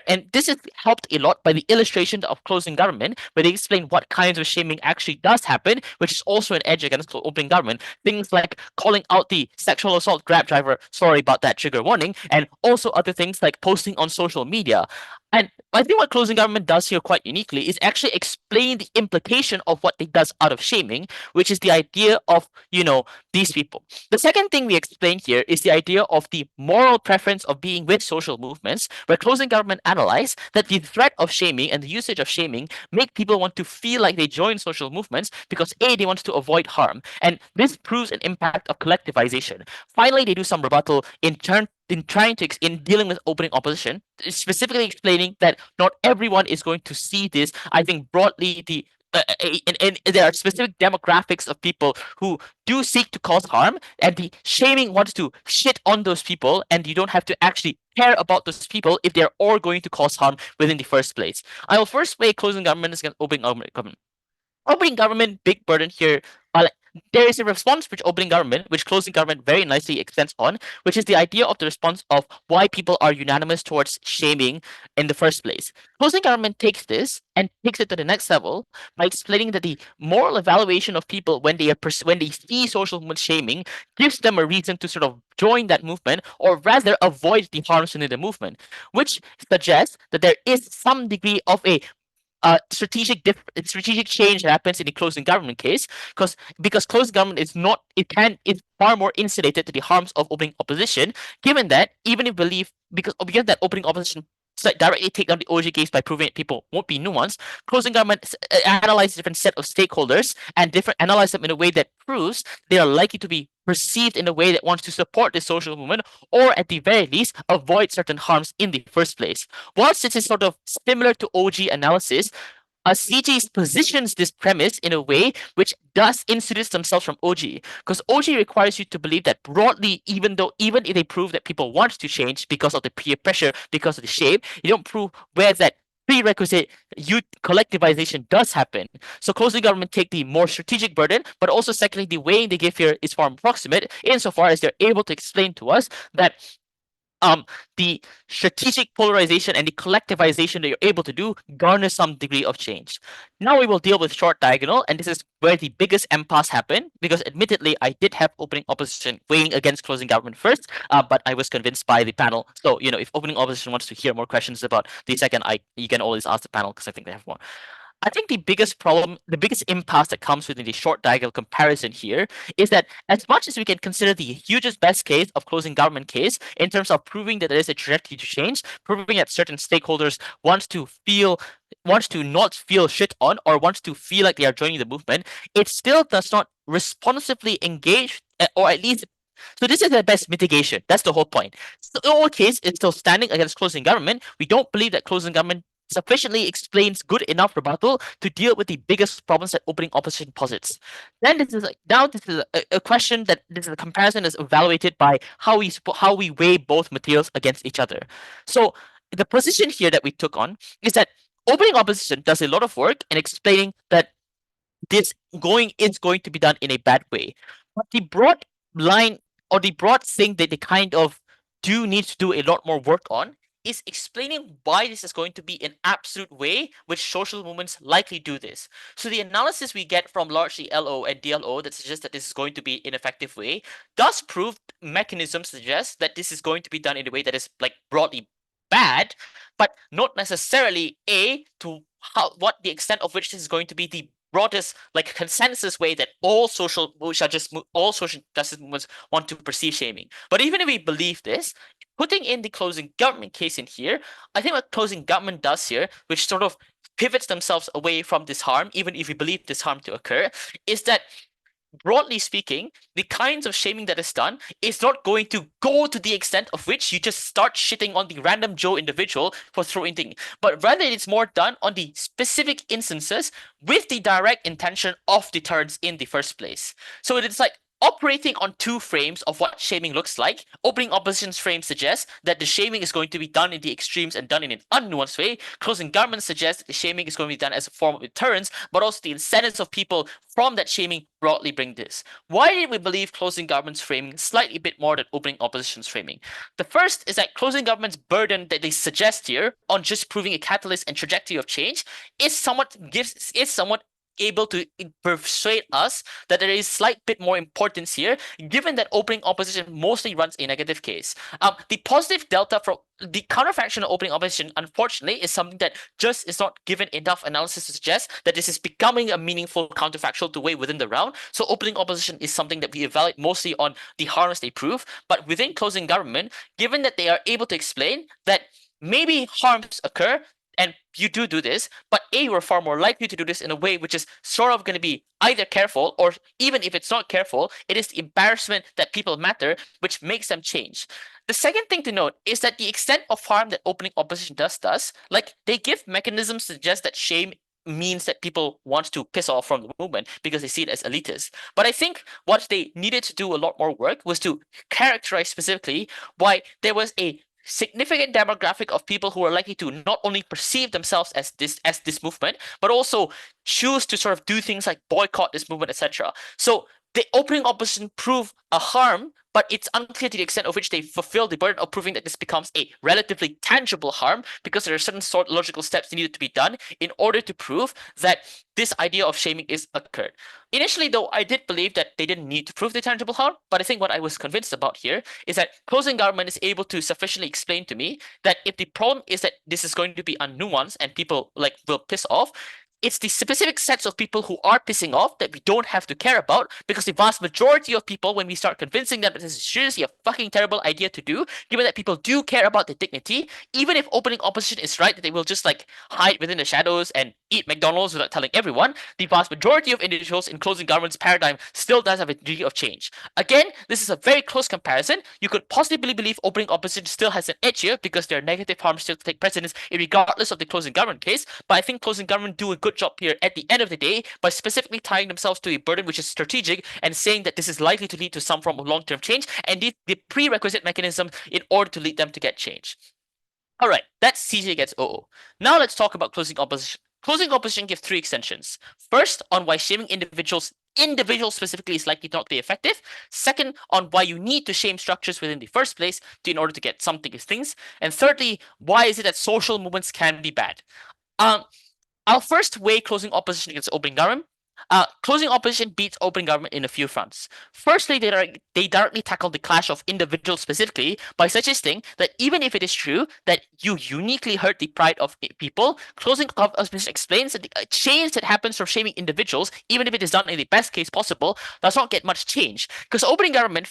and this is helped a lot by the illustration of closing government, where they explain what kinds of shaming actually does happen, which is also an edge against opening government. Things like calling out the sexual assault Grab driver, sorry about that, trigger warning, and also other things like posting on social media. And I think what closing government does here quite uniquely is actually explain the implication of what it does out of shaming, which is the idea of, these people. The second thing we explain here is the idea of the moral preference of being with social movements, where closing government analyze that the threat of shaming and the usage of shaming make people want to feel like they join social movements because A, they want to avoid harm, and this proves an impact of collectivization. Finally, they do some rebuttal in dealing with opening opposition, specifically explaining that not everyone is going to see this. I think broadly and there are specific demographics of people who do seek to cause harm, and the shaming wants to shit on those people, and you don't have to actually care about those people if they're all going to cause harm within the first place. I will first weigh closing government against opening government. Opening government, big burden here. There is a response which opening government, which closing government very nicely extends on, which is the idea of the response of why people are unanimous towards shaming in the first place. Closing government takes this and takes it to the next level by explaining that the moral evaluation of people when they see social movement shaming gives them a reason to sort of join that movement, or rather avoid the harms within the movement, which suggests that there is some degree of a strategic change that happens in the closing government case, because closing government is far more insulated to the harms of opening opposition, given that even if because that opening opposition directly take down the OG case by proving that people won't be nuanced, closing government analyze a different set of stakeholders and analyze them in a way that proves they are likely to be perceived in a way that wants to support the social movement, or at the very least avoid certain harms in the first place. Whilst this is sort of similar to OG analysis, CG positions this premise in a way which does introduce themselves from OG, because OG requires you to believe that broadly, even if they prove that people want to change because of the peer pressure, because of the shame, you don't prove where that prerequisite collectivization does happen. So closing government take the more strategic burden, but also secondly, the way they give here is far more proximate insofar as they're able to explain to us that the strategic polarization and the collectivization that you're able to do garners some degree of change. Now we will deal with short diagonal, and this is where the biggest impasse happened, because admittedly I did have opening opposition weighing against closing government first, but I was convinced by the panel. So if opening opposition wants to hear more questions about the second, you can always ask the panel because I think they have more. I think the biggest problem, the biggest impasse that comes within the short diagonal comparison here is that as much as we can consider the hugest best case of closing government case in terms of proving that there is a trajectory to change, proving that certain stakeholders wants to not feel shit on or wants to feel like they are joining the movement, it still does not responsibly engage or at least. So this is the best mitigation. That's the whole point. So in our case, it's still standing against closing government. We don't believe that closing government sufficiently explains good enough rebuttal to deal with the biggest problems that opening opposition posits. Then this is a question that this is a comparison is evaluated by how we weigh both materials against each other. So the position here that we took on is that opening opposition does a lot of work in explaining that this is going to be done in a bad way. But the broad line or the broad thing that they kind of do need to do a lot more work on is explaining why this is going to be an absolute way which social movements likely do this. So the analysis we get from largely LO and DLO that suggests that this is going to be an effective way does prove mechanisms suggest that this is going to be done in a way that is like broadly bad, but not necessarily what the extent of which this is going to be the broadest like consensus way that all social justice movements want to perceive shaming. But even if we believe this, putting in the closing government case in here, I think what closing government does here, which sort of pivots themselves away from this harm, even if we believe this harm to occur, is that broadly speaking, the kinds of shaming that is done is not going to go to the extent of which you just start shitting on the random Joe individual for throwing things, but rather it's more done on the specific instances with the direct intention of deterrence in the first place. So it's like operating on two frames of what shaming looks like. Opening opposition's frame suggests that the shaming is going to be done in the extremes and done in an unnuanced way. Closing government suggests that the shaming is going to be done as a form of deterrence, but also the incentives of people from that shaming broadly bring this. Why did we believe closing government's framing slightly bit more than opening opposition's framing? The first is that closing government's burden that they suggest here on just proving a catalyst and trajectory of change is somewhat able to persuade us that there is slight bit more importance here, given that opening opposition mostly runs a negative case. The positive delta from the counterfaction of opening opposition, unfortunately, is something that just is not given enough analysis to suggest that this is becoming a meaningful counterfactual to weigh within the round. So opening opposition is something that we evaluate mostly on the harms they prove. But within closing government, given that they are able to explain that maybe harms occur, and you do this, but you are far more likely to do this in a way which is sort of going to be either careful, or even if it's not careful, it is the embarrassment that people matter which makes them change. The second thing to note is that the extent of harm that opening opposition does, like they give mechanisms to suggest that shame means that people want to piss off from the movement because they see it as elitist. But I think what they needed to do a lot more work was to characterize specifically why there was a significant demographic of people who are likely to not only perceive themselves as this movement, but also choose to sort of do things like boycott this movement, etc. So the opening opposition prove a harm, but it's unclear to the extent of which they fulfill the burden of proving that this becomes a relatively tangible harm, because there are certain sort of logical steps needed to be done in order to prove that this idea of shaming is occurred. Initially, though, I did believe that they didn't need to prove the tangible harm, but I think what I was convinced about here is that closing government is able to sufficiently explain to me that if the problem is that this is going to be unnuanced and people like will piss off, it's the specific sets of people who are pissing off that we don't have to care about, because the vast majority of people, when we start convincing them that this is seriously a fucking terrible idea to do, given that people do care about their dignity, even if opening opposition is right that they will just like hide within the shadows and eat McDonald's without telling everyone, the vast majority of individuals in closing government's paradigm still does have a degree of change. Again, this is a very close comparison. You could possibly believe opening opposition still has an edge here because their negative harms still take precedence regardless of the closing government case, but I think closing government do a good job here at the end of the day by specifically tying themselves to a burden which is strategic and saying that this is likely to lead to some form of long-term change and the prerequisite mechanism in order to lead them to get change. All right, that's CJ gets OO. Now let's talk about closing opposition. Closing opposition gives 3 extensions. First, on why shaming individuals specifically is likely not to be effective. Second, on why you need to shame structures within the first place in order to get something as things. And thirdly, why is it that social movements can be bad? I'll first weigh closing opposition against opening government. Closing opposition beats open government in a few fronts. Firstly, they directly tackle the clash of individuals specifically by suggesting that even if it is true that you uniquely hurt the pride of people, closing opposition explains that the change that happens from shaming individuals, even if it is done in the best case possible, does not get much change. Because opening government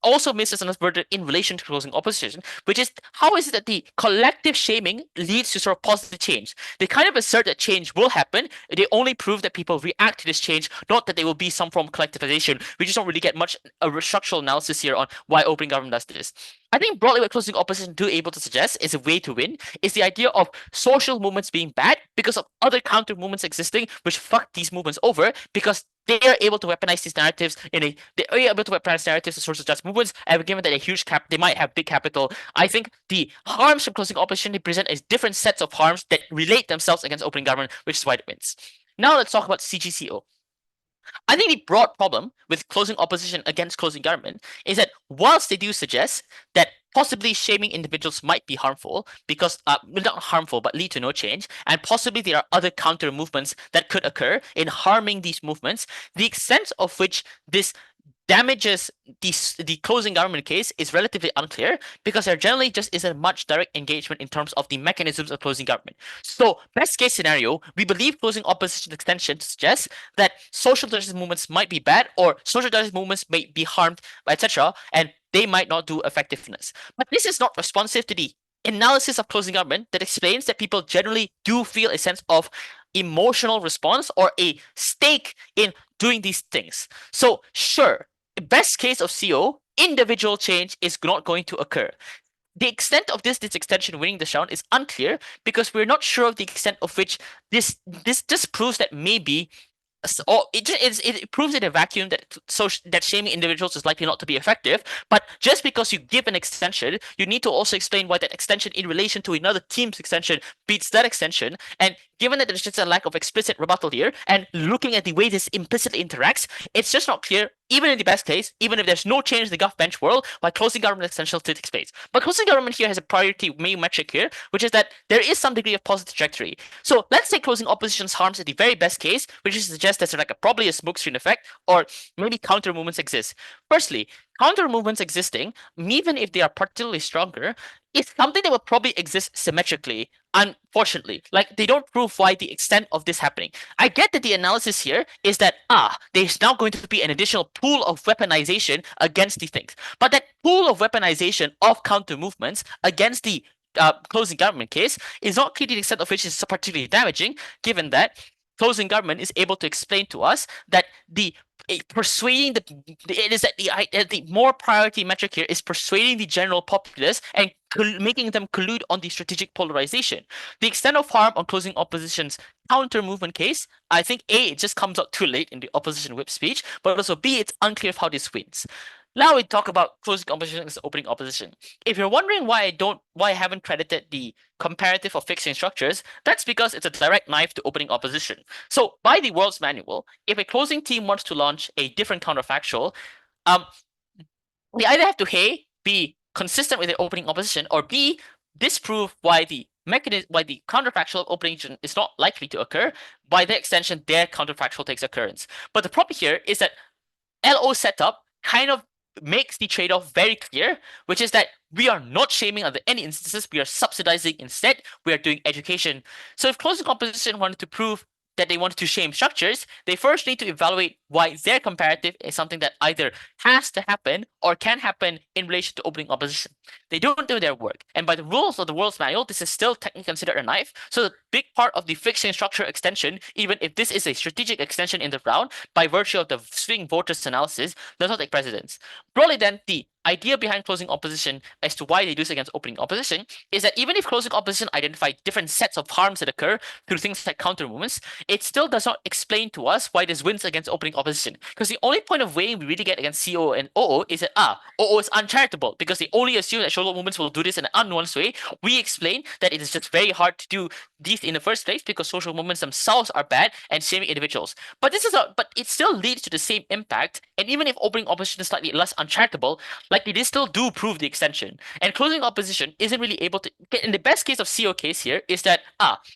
also misses another word in relation to closing opposition, which is how is it that the collective shaming leads to sort of positive change? They kind of assert that change will happen. They only prove that people react to this change, not that there will be some form of collectivization. We just don't really get much a structural analysis here on why open government does this. I think broadly what closing opposition do able to suggest is a way to win is the idea of social movements being bad because of other counter movements existing which fuck these movements over because they are able to weaponize these narratives they are able to weaponize narratives to social justice movements, and given that a huge they might have big capital, I think the harms from closing opposition they present as different sets of harms that relate themselves against open government, which is why it wins. Now let's talk about CGCO. I think the broad problem with closing opposition against closing government is that whilst they do suggest that possibly shaming individuals might be harmful because not harmful but lead to no change, and possibly there are other counter movements that could occur in harming these movements, the extent of which this damages the closing government case is relatively unclear because there generally just isn't much direct engagement in terms of the mechanisms of closing government. So, best case scenario, we believe closing opposition extension suggests that social justice movements might be bad or social justice movements may be harmed, etc., and they might not do effectiveness. But this is not responsive to the analysis of closing government that explains that people generally do feel a sense of emotional response or a stake in doing these things. So, sure, best case of CO, individual change is not going to occur. The extent of this extension winning the round is unclear because we're not sure of the extent of which this just proves that maybe or it proves in a vacuum that that shaming individuals is likely not to be effective. But just because you give an extension, you need to also explain why that extension in relation to another team's extension beats that extension. And given that there's just a lack of explicit rebuttal here, and looking at the way this implicitly interacts, it's just not clear, even in the best case, even if there's no change in the gov bench world, why closing government extension takes place. But closing government here has a priority main metric here, which is that there is some degree of positive trajectory. So let's say closing opposition's harms at the very best case, which is to suggest there's like probably a smokescreen effect, or maybe counter movements exist. Firstly, counter movements existing, even if they are particularly stronger, is something that will probably exist symmetrically. Unfortunately, like they don't prove why the extent of this happening. I get that the analysis here is that there's now going to be an additional pool of weaponization against these things, but that pool of weaponization of counter movements against the closing government case is not clear to the extent of which is particularly damaging, given that closing government is able to explain to us that persuading the more priority metric here is persuading the general populace and making them collude on the strategic polarization. The extent of harm on closing opposition's counter movement case, I think A, it just comes out too late in the opposition whip speech, but also B, it's unclear how this wins. Now we talk about closing opposition against opening opposition. If you're wondering why I haven't credited the comparative of fixing structures, that's because it's a direct knife to opening opposition. So by the world's manual, if a closing team wants to launch a different counterfactual, they either have to A, be consistent with the opening opposition, or B, disprove why the counterfactual of opening is not likely to occur. By the extension, their counterfactual takes occurrence. But the problem here is that LO setup kind of makes the trade-off very clear, which is that we are not shaming under any instances, we are subsidizing instead, we are doing education. So if closing opposition wanted to prove that they wanted to shame structures, they first need to evaluate why their comparative is something that either has to happen or can happen in relation to opening opposition. They don't do their work. And by the rules of the world's manual, this is still technically considered a knife. So the big part of the fixing structure extension, even if this is a strategic extension in the round, by virtue of the swing voters analysis, does not take precedence. Broadly then, the idea behind closing opposition as to why they lose against opening opposition is that even if closing opposition identify different sets of harms that occur through things like counter movements, it still does not explain to us why this wins against opening opposition opposition. Because the only point of weighing we really get against CO and OO is that OO is uncharitable because they only assume that social movements will do this in an unnuanced way. We explain that it is just very hard to do these in the first place because social movements themselves are bad and shaming individuals. But but it still leads to the same impact. And even if opening opposition is slightly less uncharitable, like they still do prove the extension. And closing opposition isn't really able to. In the best case of CO case here is that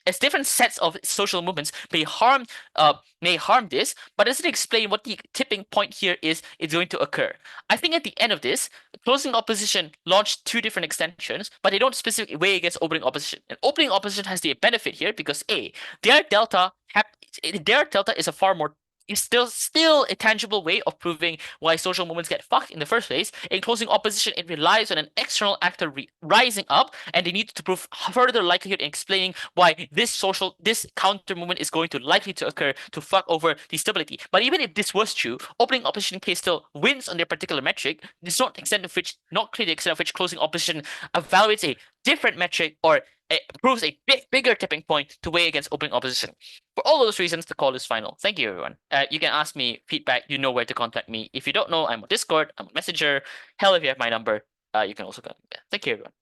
as different sets of social movements may harm this, but doesn't explain what the tipping point here is going to occur. I think at the end of this, closing opposition launched two different extensions, but they don't specifically weigh against opening opposition. And opening opposition has the benefit here because their delta is a far more is still a tangible way of proving why social movements get fucked in the first place. In closing opposition, it relies on an external actor rising up, and they need to prove further likelihood in explaining why this counter movement is going to likely to occur to fuck over the stability. But even if this was true, opening opposition case still wins on their particular metric. It's not clear the extent of which closing opposition evaluates a different metric or it proves a bigger tipping point to weigh against opening opposition. For all those reasons, the call is final. Thank you, everyone. You can ask me feedback. You know where to contact me. If you don't know, I'm on Discord. I'm on Messenger. Hell, if you have my number, you can also contact me. Thank you, everyone.